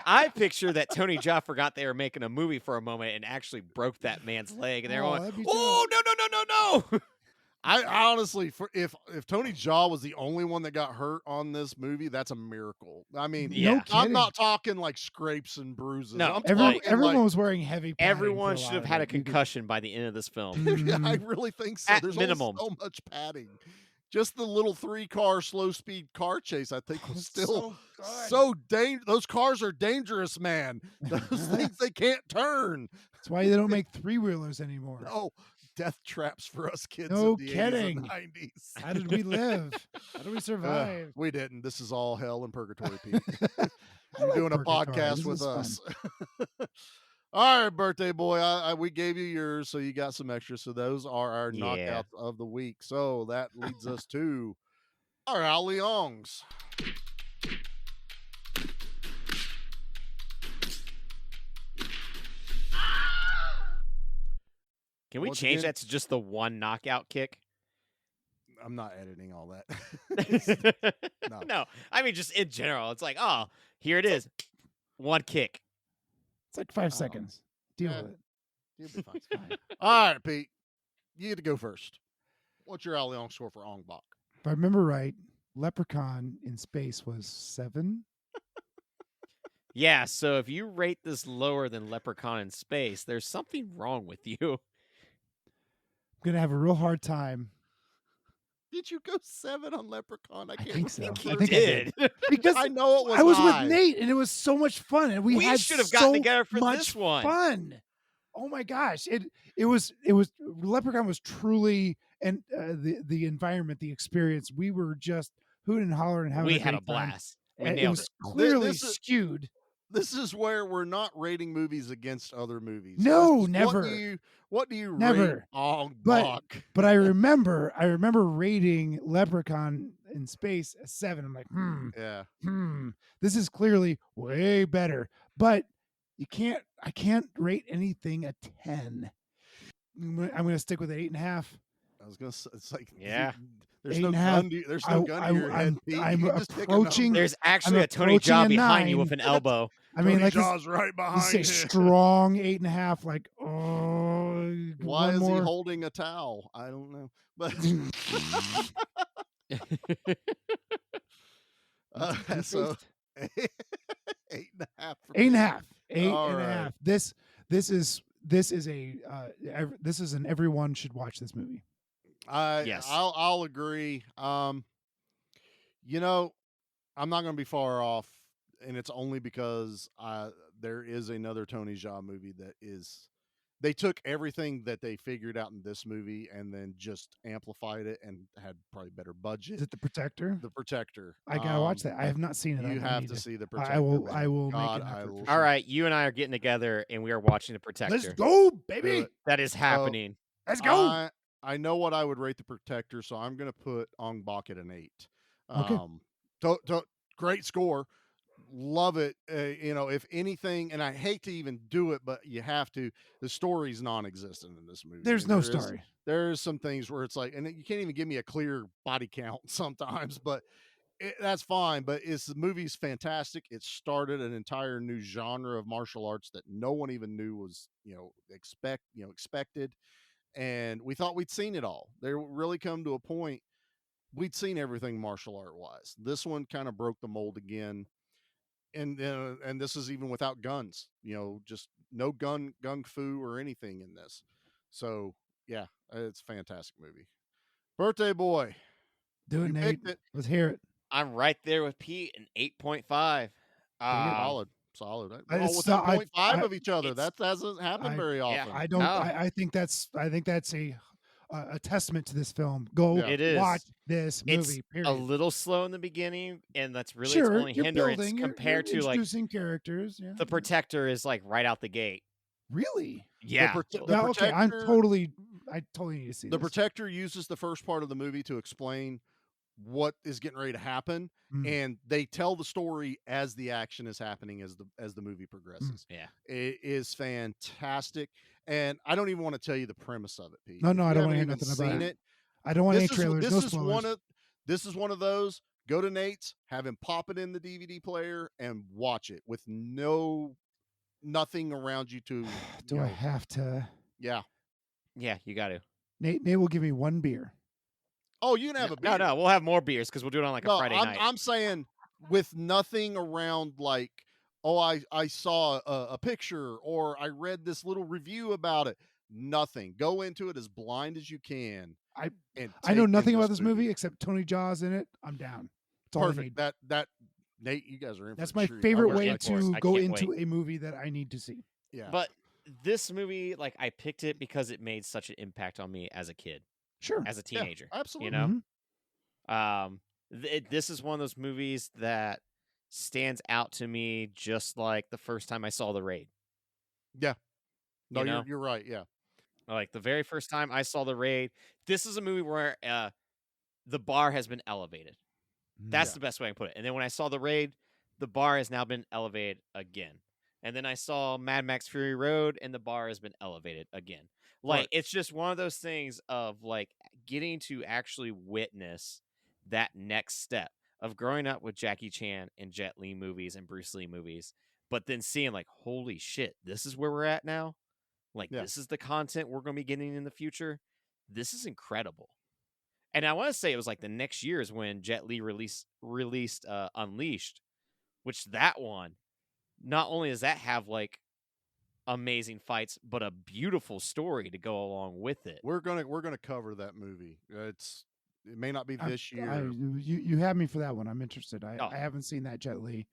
I picture that Tony Jaa forgot they were making a movie for a moment and actually broke that man's leg, and they're going, that'd be "Oh no!" I honestly, if Tony Jaa was the only one that got hurt on this movie, that's a miracle. I mean, Yeah. I'm not talking like scrapes and bruises. No, I'm Everyone, talking everyone like, was wearing heavy padding. Everyone for a should lot have of had a it. You could- concussion by the end of this film. yeah, I Mhm. really think so. At There's minimum. only so much padding. Just the little 3-car slow speed car chase, I think, was still so dangerous. Those cars are dangerous, man. Those things, they can't turn. That's why they don't make 3-wheelers anymore. No, death traps for us kids No in the 80s kidding. and 90s. How did we live? How did we survive? We didn't. This is all hell and purgatory, Pete. You're doing a Purgatory. podcast This with is us. All right, birthday boy. We gave you yours, so you got some extras. So those are our Yeah. knockouts of the week. So that leads us to our Ali Ongs. Can we Once change again- that to just the one knockout kick? I'm not editing all that. No. No, I mean just in general. It's like, oh, here it is, one kick. It's like 5 seconds. Deal yeah. with it. You'll be fine. All right, Pete. You get to go first. What's your Ali Ong score for Ong Bak? If I remember right, Leprechaun in Space was 7. Yeah, so if you rate this lower than Leprechaun in Space, there's something wrong with you. I'm gonna have a real hard time. Did you go 7 on Leprechaun? I can't think so. remember. I think I did. Because I know it was I was high. with Nate, and it was so much fun, and we had should have gotten so together for much this one. fun. Oh my gosh! It was Leprechaun was truly, and the environment, the experience. We were just hooting and hollering and having We a had a great time. blast. We And it nailed was it. clearly This is- skewed. This is where we're not rating movies against other movies. No, This is- never. What do you rate Never. Ong But Bak? but I remember rating Leprechaun in Space a 7. I'm like, Yeah. this is clearly way better. But I can't rate anything a 10. I'm gonna stick with an 8.5. I was gonna say, it's like, Yeah. there's 8.5. no gun. There's no gun to your head, Pete. I'm You just pick a approaching. number. There's actually I'm a Tony approaching Jaa a behind you 9. with an elbow. I mean, Tony like Jaa's right this behind is a him. strong 8.5. Like, oh, Why one is more. he holding a towel? I don't know. But so 8.5. for me. 8.5. 8.5. All right. This is an everyone should watch this movie. Yes. I'll agree. You know, I'm not going to be far off, and it's only because there is another Tony Jaa movie that is. They took everything that they figured out in this movie and then just amplified it and had probably better budget. Is it The Protector? The Protector. I gotta watch that. I have not seen it. You I have need to see The Protector. I will. man. I will God, make an I effort. will- for All sure. right, you and I are getting together, and we are watching The Protector. Let's go, Do baby. it. That is happening. Let's go. I know what I would rate The Protector, so I'm going to put Ong Bak at an 8. Okay. Great score. Love it. If anything, and I hate to even do it, but you have to. The story's non-existent in this movie. There's no story. There's some things where it's like, and you can't even give me a clear body count sometimes, but that's fine. But the movie's fantastic. It started an entire new genre of martial arts that no one even knew was expected. And we thought we'd seen it all. They really come to a point we'd seen everything martial art wise. This one kind of broke the mold again, and this is even without guns. Just no gung fu or anything in this. So yeah, it's a fantastic movie. Birthday boy, Do it, you Nate. picked it. Let's hear it. I'm right there with Pete, an 8.5. Solid. I- All it's within not- I- 0.5 I- of each other. That doesn't happen very often. I don't. No. I think that's a testament to this film. Go Yeah. It is. watch this movie. It's period. a little slow in the beginning, and that's really sure, its only you're hindrance building, you're compared to like introducing characters. Yeah. The Protector is like right out the gate. Really? Yeah. The Now, okay, I totally need to see The this. Protector uses the first part of the movie to explain what is getting ready to happen, and they tell the story as the action is happening as the movie progresses. Yeah. It is fantastic, and I don't even want to tell you the premise of it, Pete. No, If I you don't want to haven't hear even nothing about seen it. I don't want any trailers. This No is spoilers. this is one of those. Go to Nate's, have him pop it in the DVD player, and watch it with nothing around you to. Do I have to? Yeah. Yeah, you got to. Nate will give me one beer. Oh, you can have a beer. No, we'll have more beers because we'll do it on like a Friday night. I'm saying with nothing around like, oh, I saw a picture or I read this little review about it. Nothing. Go into it as blind as you can. I know nothing about this movie except Tony Jaa's in it. I'm down. That's all I need. Perfect. That Nate, you guys are in. That's for my a treat. favorite I'm way excited for it. to go into a movie that I need to see. Yeah. But this movie, like, I picked it because it made such an impact on me as a kid. Sure. As a teenager. Yeah, absolutely. You know? This is one of those movies that stands out to me just like the first time I saw The Raid. Yeah. No, You know? you're right. Yeah. Like the very first time I saw The Raid, this is a movie where the bar has been elevated. That's the best way I can put it. And then when I saw The Raid, the bar has now been elevated again. And then I saw Mad Max Fury Road, and the bar has been elevated again. Like, it's just one of those things of, like, getting to actually witness that next step of growing up with Jackie Chan and Jet Li movies and Bruce Lee movies, but then seeing, like, holy shit, this is where we're at now? Like, this is the content we're going to be getting in the future? This is incredible. And I want to say it was, like, the next year is when Jet Li released Unleashed, which that one, not only does that have, like, amazing fights, but a beautiful story to go along with it. We're gonna cover that movie. It may not be this year. You had me for that one. I'm interested. I haven't seen that Jet Li.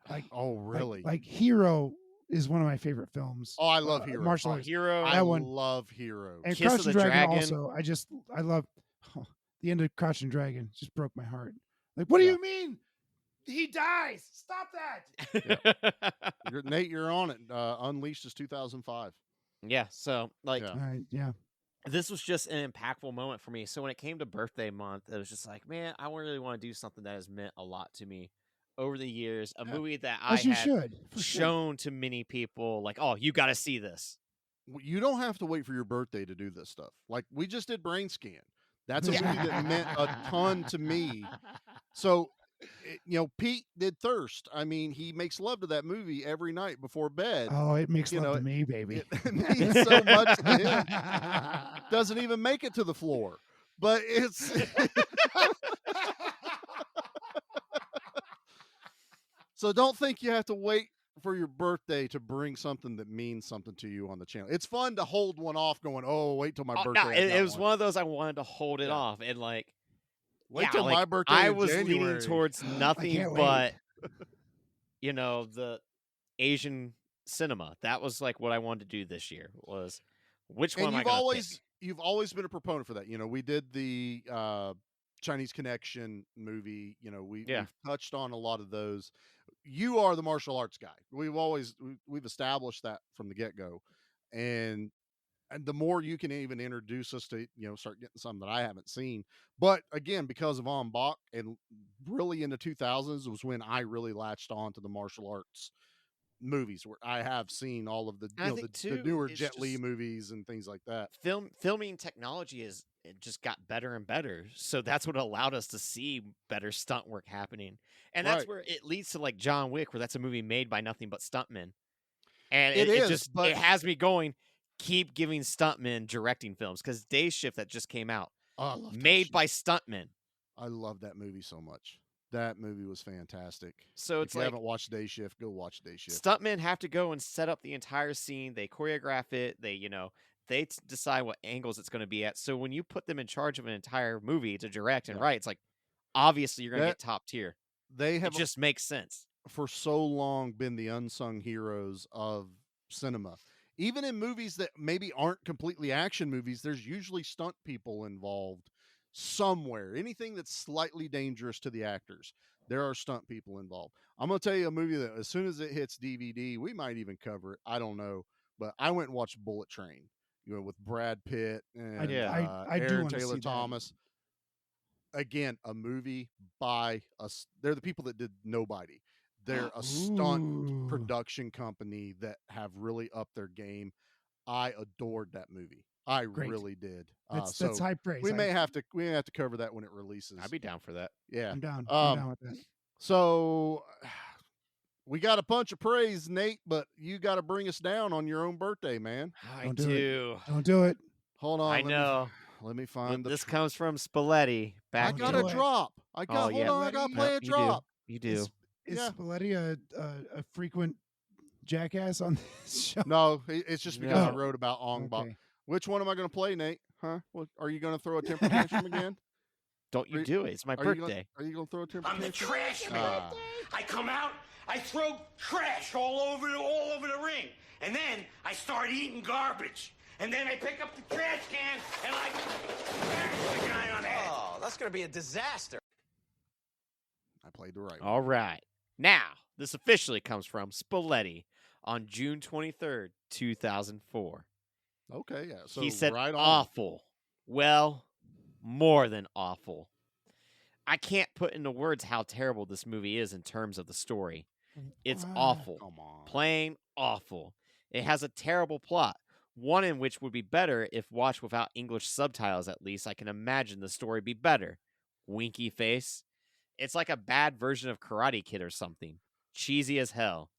Like, oh really? Like Hero is one of my favorite films. Oh, I love Hero. Martial arts. Hero. I love Hero. And Kiss Crouch of and the Dragon, Dragon. also. I love the end of Crouch and Dragon. Just broke my heart. Like, what do you mean? He dies. Stop that. Nate, you're on it. Unleashed is 2005. Yeah. So, like, yeah. This was just an impactful moment for me. So when it came to birthday month, it was just like, man, I really want to do something that has meant a lot to me over the years. A movie that I had shown to many people, like, oh, you got to see this. You don't have to wait for your birthday to do this stuff. Like, we just did Brain Scan. That's a movie that meant a ton to me. So, Pete did Thirst. I mean, he makes love to that movie every night before bed. Oh, it makes love to me, baby. It means so much to him. Doesn't even make it to the floor. But it's... So don't think you have to wait for your birthday to bring something that means something to you on the channel. It's fun to hold one off going, oh, wait till my birthday. No, it was one of those I wanted to hold it off. And, like, wait till my birthday. I in was January. leaning towards nothing but, the Asian cinema. That was like what I wanted to do this year. Was which one am I going to pick? You've always been a proponent for that. We did the Chinese Connection movie. We've touched on a lot of those. You are the martial arts guy. We've established that from the get-go, and the more you can even introduce us to, start getting something that I haven't seen. But again, because of Ong Bak and really in the 2000s was when I really latched on to the martial arts movies, where I have seen all of the, the newer Jet Li movies and things like that. Filming technology it just got better and better. So that's what allowed us to see better stunt work happening. And that's where it leads to, like, John Wick, where that's a movie made by nothing but stuntmen. And it has me going, keep giving stuntmen directing films, because Day Shift that just came out, made by stuntmen. I love that movie so much. That movie was fantastic. So if you haven't watched Day Shift, go watch Day Shift. Stuntmen have to go and set up the entire scene. They choreograph it. They decide what angles it's going to be at. So when you put them in charge of an entire movie to direct and write, it's like, obviously you're going to get top tier. It just makes sense. For so long been the unsung heroes of cinema. Even in movies that maybe aren't completely action movies, there's usually stunt people involved somewhere. Anything that's slightly dangerous to the actors, there are stunt people involved. I'm going to tell you a movie that as soon as it hits DVD, we might even cover it. I don't know. But I went and watched Bullet Train, with Brad Pitt and Aaron Taylor Thomas. Again, a movie by us. They're the people that did Nobody. They're a stunt production company that have really upped their game. I adored that movie. I Great. really did. That's high praise. We may have to cover that when it releases. I'd be down for that. Yeah, I'm down. I'm down with that. So we got a bunch of praise, Nate, but you got to bring us down on your own birthday, man. I do. Don't do it. Hold on. I know. Let me find this comes from Spalletti. I got a drop. I got. Hold on. I got to play a drop. You do. Is Spalletti a frequent jackass on this show? No, it's just because I wrote about Ong Bak. Okay. Which one am I going to play, Nate? Huh? Are you going to throw a temper tantrum again? Don't you do it. It's my birthday. Are you going to throw a temper tantrum? I'm the trash man. I come out, I throw trash all over the ring. And then I start eating garbage. And then I pick up the trash can and I bash the guy on the head. Oh, that's going to be a disaster. I played the right one. All right. Now, this officially comes from Spalletti on June 23rd, 2004. Okay, yeah. So he said, right on. awful. Well, more than awful. I can't put into words how terrible this movie is in terms of the story. It's awful. Come on. Plain awful. It has a terrible plot. One in which would be better if watched without English subtitles, at least. I can imagine the story be better. Winky face. It's like a bad version of Karate Kid or something. Cheesy as hell.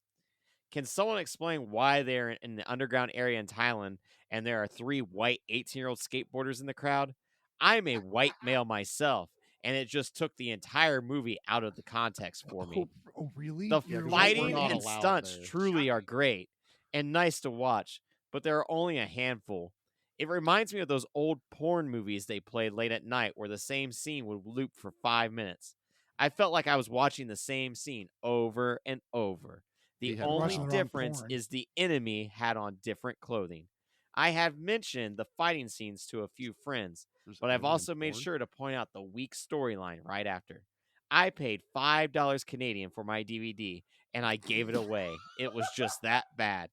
Can someone explain why they're in the underground area in Thailand and there are 3 white 18-year-old skateboarders in the crowd? I'm a white male myself, and it just took the entire movie out of the context for me. Oh really? The Yeah, 'cause fighting we're not and allowed stunts there. truly are great and nice to watch, but there are only a handful. It reminds me of those old porn movies they played late at night where the same scene would loop for 5 minutes. I felt like I was watching the same scene over and over. The had only watching the wrong difference porn. is the enemy had on different clothing. I have mentioned the fighting scenes to a few friends, There's but I've alien also made porn? sure to point out the weak storyline right after. I paid $5 Canadian for my DVD, and I gave it away. It was just that bad.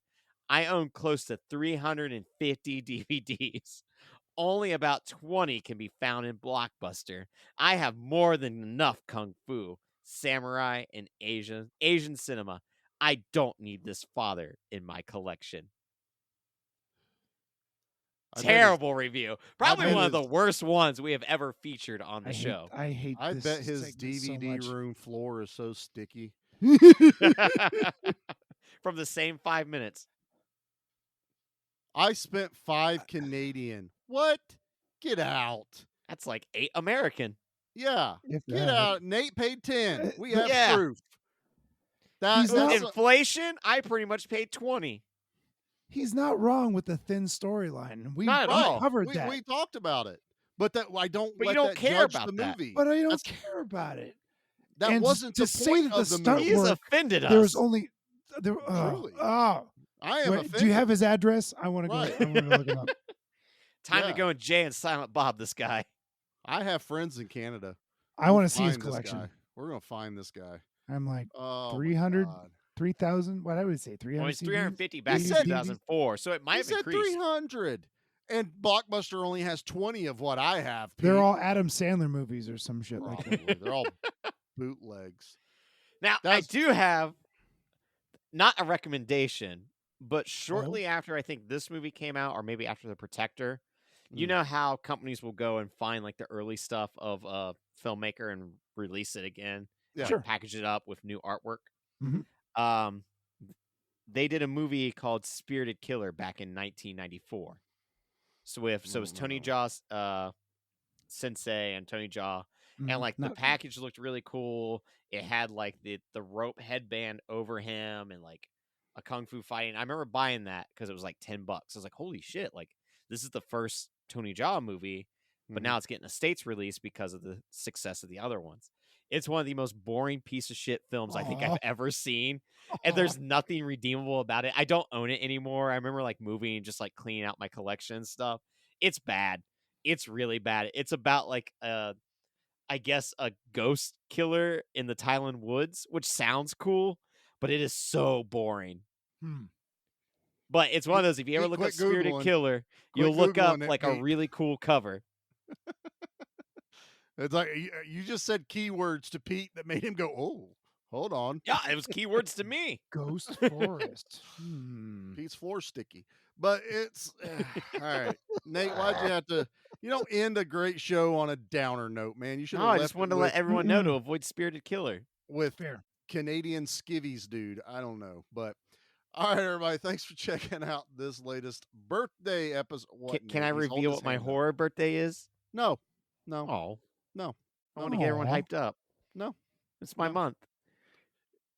I own close to 350 DVDs. Only about 20 can be found in Blockbuster. I have more than enough kung fu, samurai, and Asian cinema. I don't need this father in my collection. I bet Terrible review. Probably bet one of the his- worst ones we have ever featured on the I show. hate I this bet his segment so DVD much. room floor is so sticky. From the same 5 minutes. I spent 5 Canadian. What? Get out. That's like 8 American. Yeah. If Get that. out. Nate paid 10. We have Yeah. proof. He's not- That's Inflation, I pretty much paid 20. He's not wrong with the thin storyline. We Not at right. all. covered that. We talked about it. But that I don't But you let don't that care judge about the that. movie. But I don't That's- care about it. That And wasn't to the say point that the of the stunt movie. He's work, offended us. There was only there. Truly. Oh, I am wait, offended. do you have his address? I want to go. Right. I want to look him up. Time Yeah. to go in Jay and Silent Bob this guy. I have friends in Canada. I want to see his Find this collection. guy. We're gonna find this guy. I'm like Oh, my 300, God. 3,000. What I would say 300. Well, it's CDs? 350 back in said- 2004, so it might He have said increased. 300, and Blockbuster only has 20 of what I have. They're Pete. all Adam Sandler movies or some shit like that. Probably. They're all bootlegs. Now, That's- I do have not a recommendation, Oh. but shortly after I think this movie came out, or maybe after The Protector, you Mm. know how companies will go and find like the early stuff of a filmmaker and release it again, Yeah. Sure. package it up with new artwork. Mhm. They did a movie called Spirited Killer back in 1994. So it was Tony Jaw's Sensei and Tony Jaw, Mhm. and like the Not- package looked really cool. It had like the rope headband over him and like a kung fu fighting. I remember buying that because it was like $10. I was like, holy shit! Like this is the first Tony Jaa movie, but Mhm. now it's getting a States release because of the success of the other ones. It's one of the most boring piece of shit films I think Aw. I've ever seen, and there's nothing redeemable about it. I don't own it anymore. I remember like moving and just like cleaning out my collection and stuff. It's bad. It's really bad. It's about like I guess a ghost killer in the Thailand woods, which sounds cool, but it is so boring. Hmm. But it's one of those, if you ever Pete, look quit up Spirited Googling. Killer, Quit you'll look up Googling it, like a Pete. really cool cover. It's like you just said keywords to Pete that made him go, "Oh." Hold on. Yeah, it was keywords to me. Ghost Forest. Pete's floor sticky. But it's all right. Nate, why'd you have to? You don't end a great show on a downer note, man. You should have No, I left just it wanted to with, let everyone know to avoid Spirited Killer. with Fair. Canadian skivvies, dude. I don't know, but all right, everybody. Thanks for checking out this latest birthday episode. What? Can Nate? I He's holding reveal his what my hand up. horror birthday is? No. Oh, No. I want to get everyone Aw. hyped up. No. It's my No. month.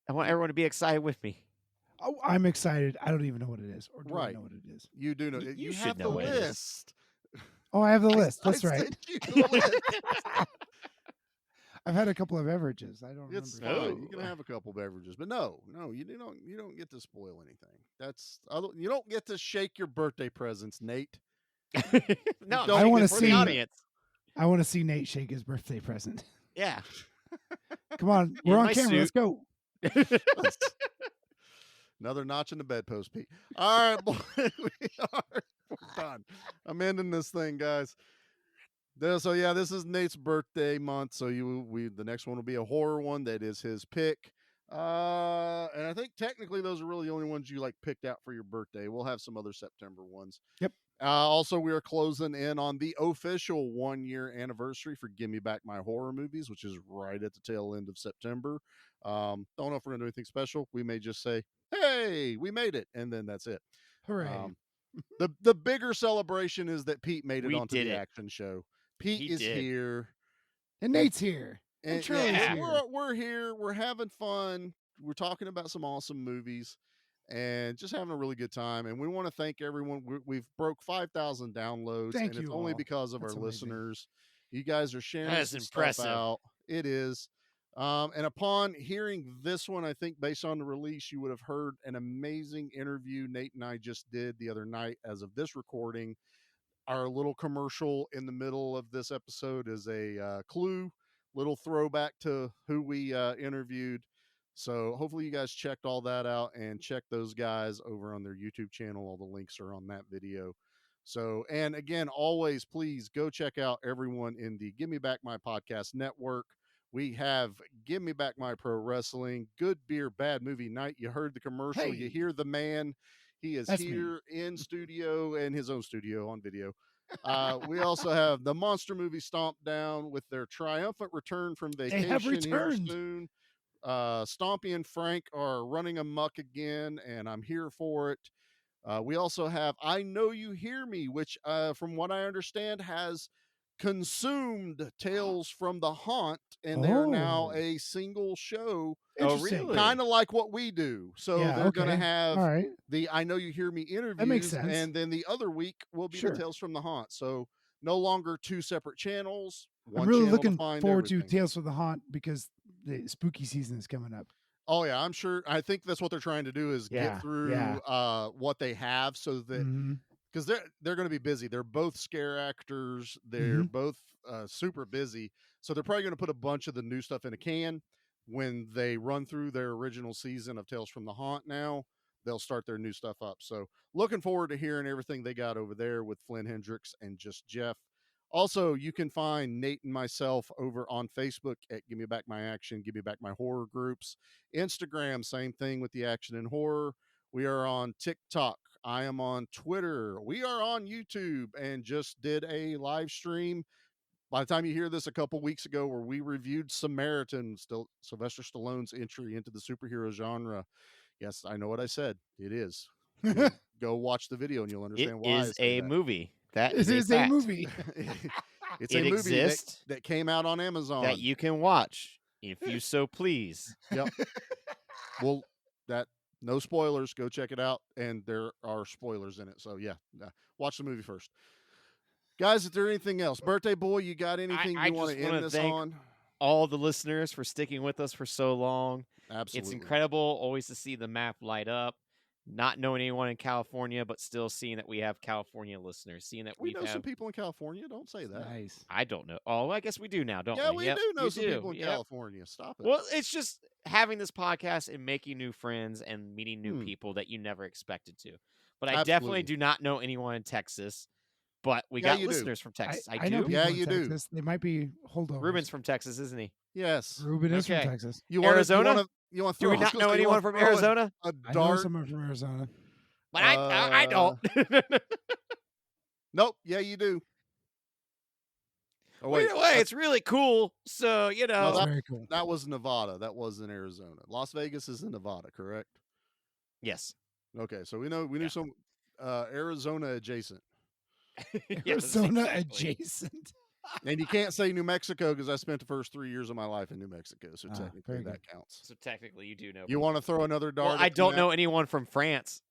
I want everyone to be excited with me. Oh, I'm excited. I don't even know what it is, or do I Right. know what it is? You do know. You You should have know the what it is. list. Oh, I have the list. I That's right. sent you the list. I've had a couple of beverages. I don't It's remember. fine. You can have a couple beverages, but no, you don't get to spoil anything. You don't get to shake your birthday presents, Nate. No, don't I want to for see the audience. I want to see Nate shake his birthday present. Yeah. Come on, In we're on my camera. Let's suit. go. Another notch in the bedpost, Pete. All right, boy, we're done. I'm ending this thing, guys. So yeah, this is Nate's birthday month. So the next one will be a horror one. That is his pick. And I think technically those are really the only ones you like picked out for your birthday. We'll have some other September ones. Yep. Also, we are closing in on the official 1-year anniversary for Gimme Back My Horror Movies, which is right at the tail end of September. Don't know if we're gonna do anything special. We may just say, "Hey, we made it," and then that's it. Hooray. The bigger celebration is that Pete made it We onto did the it. action show. Pete He is did. here. And Nate's here. And And Charlie's yeah, here. we're here. We're having fun. We're talking about some awesome movies and just having a really good time. And we want to thank everyone. We've broke 5,000 downloads, Thank and it's you only all. because of That's our amazing. listeners. You guys are sharing That is some stuff impressive. out. It is. And upon hearing this one, I think based on the release, you would have heard an amazing interview Nate and I just did the other night. As of this recording, our little commercial in the middle of this episode is a clue, little throwback to who we interviewed. So hopefully you guys checked all that out and check those guys over on their YouTube channel. All the links are on that video. So, and again, always please go check out everyone in the Give Me Back My Podcast network. We have Give Me Back My Pro Wrestling, Good Beer, Bad Movie Night. You heard the commercial. Hey. You hear the man. He is That's me. here in studio, in his own studio on video. We also have the Monster Movie Stomp Down with their triumphant return from They have vacation here returned. soon. Stompy and Frank are running amok again, and I'm here for it. We also have I Know You Hear Me, which, from what I understand, has consumed Tales from the Haunt, and they're now Oh. a single show, Oh, Interesting. really? kind of like what we do. So Yeah, they're going to okay. have All right. the I Know You Hear Me interviews, That makes sense. and then the other week will be Sure. the Tales from the Haunt. So no longer two separate channels. One I'm really channel to looking find forward to everything. Tales from the Haunt because the spooky season is coming up. Oh yeah, I'm sure. I think that's what they're trying to do is Yeah, get through yeah. what they have, so that Mhm. because they're going to be busy. They're both scare actors. They're Mhm. both super busy, so they're probably going to put a bunch of the new stuff in a can when they run through their original season of Tales from the Haunt. Now they'll start their new stuff up. So looking forward to hearing everything they got over there with Flynn Hendricks and just Jeff. Also, you can find Nate and myself over on Facebook at Give Me Back My Action, Give Me Back My Horror groups. Instagram, same thing with the action and horror. We are on TikTok. I am on Twitter. We are on YouTube and just did a live stream. By the time you hear this, a couple weeks ago, where we reviewed Samaritan, still Sylvester Stallone's entry into the superhero genre. Yes, I know what I said. It is. Go watch the video and you'll It understand why. is a movie. That It is is a a fact. movie. It's It a movie exists that came out on Amazon. that you can watch if you so please. Yep. Well, no spoilers. Go check it out, and there are spoilers in it. So yeah, watch the movie first, guys. Is there anything else? Birthday boy, you got anything I you want to just wanna end this thank on? all the listeners for sticking with us for so long. Absolutely, It's incredible always to see the map light up. Not knowing anyone in California, but still seeing that we have California listeners. Seeing that We we know have some people in California. Don't say that. Nice. I don't know. Oh, I guess we do now, don't Yeah, we? we Yep, do know we some do. people in Yep. California. Stop it. Well, it's just having this podcast and making new friends and meeting new Hmm. people that you never expected to. But I Absolutely. definitely do not know anyone in Texas. But we Yeah, got you do. listeners from Texas. I know do. people Yeah, in you do. Texas. They might be holdovers. Ruben's from Texas, isn't he? Yes. Ruben is Okay. from Texas. You want Arizona? You want to Do throw? we not know anyone from Arizona? A I know dart. someone from Arizona. But I don't. Nope. Yeah, you do. Oh, Well, either way, it's really cool. So no, That's that, very cool. that was Nevada. That was in Arizona. Las Vegas is in Nevada, correct? Yes. Okay, so we knew some Arizona adjacent. Yes, Arizona exactly. adjacent. And you can't say New Mexico because I spent the first 3 years of my life in New Mexico, so technically very that good. counts. So technically, you do know. You want to throw another dart? Well, I at the don't net? know anyone from France.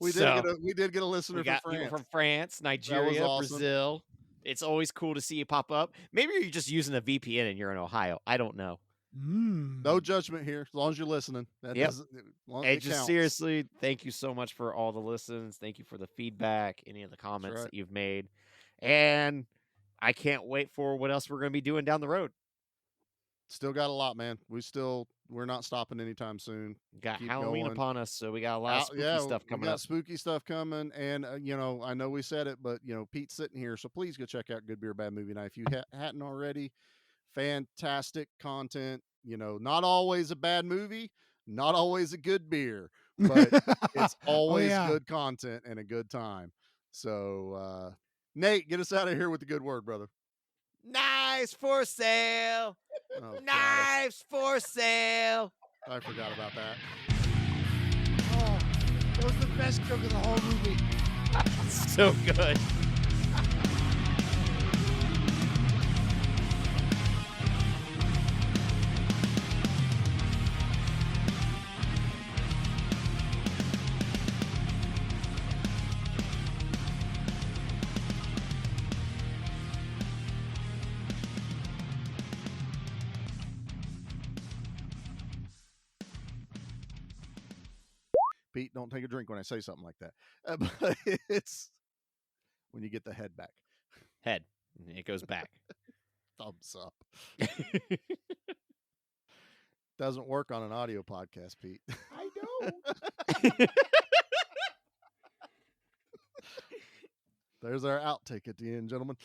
we So, did get a listener We got from people France. from France, Nigeria, awesome. Brazil. It's always cool to see you pop up. Maybe you're just using a VPN and you're in Ohio. I don't know. No judgment here, as long as you're listening. That Yep. doesn't. Hey, It just counts. seriously, thank you so much for all the listens. Thank you for the feedback, any of the comments right. that you've made. And I can't wait for what else we're going to be doing down the road. Still got a lot, man. We're not stopping anytime soon. Got Keep Halloween going. upon us, so we got a lot of spooky stuff coming we got up. spooky stuff coming, and I know we said it, but Pete's sitting here, so please go check out Good Beer Bad Movie Night if you hadn't already. Fantastic content. Not always a bad movie, not always a good beer, but it's always good content and a good time. So, Nate, get us out of here with the good word, brother. Knives for sale. Oh, Knives for sale. I forgot about that. Oh, that was the best joke of the whole movie. So good. Pete, don't take a drink when I say something like that. But it's when you get the head back. Head. It goes back. Thumbs up. Doesn't work on an audio podcast, Pete. I know. There's our outtake at the end, gentlemen.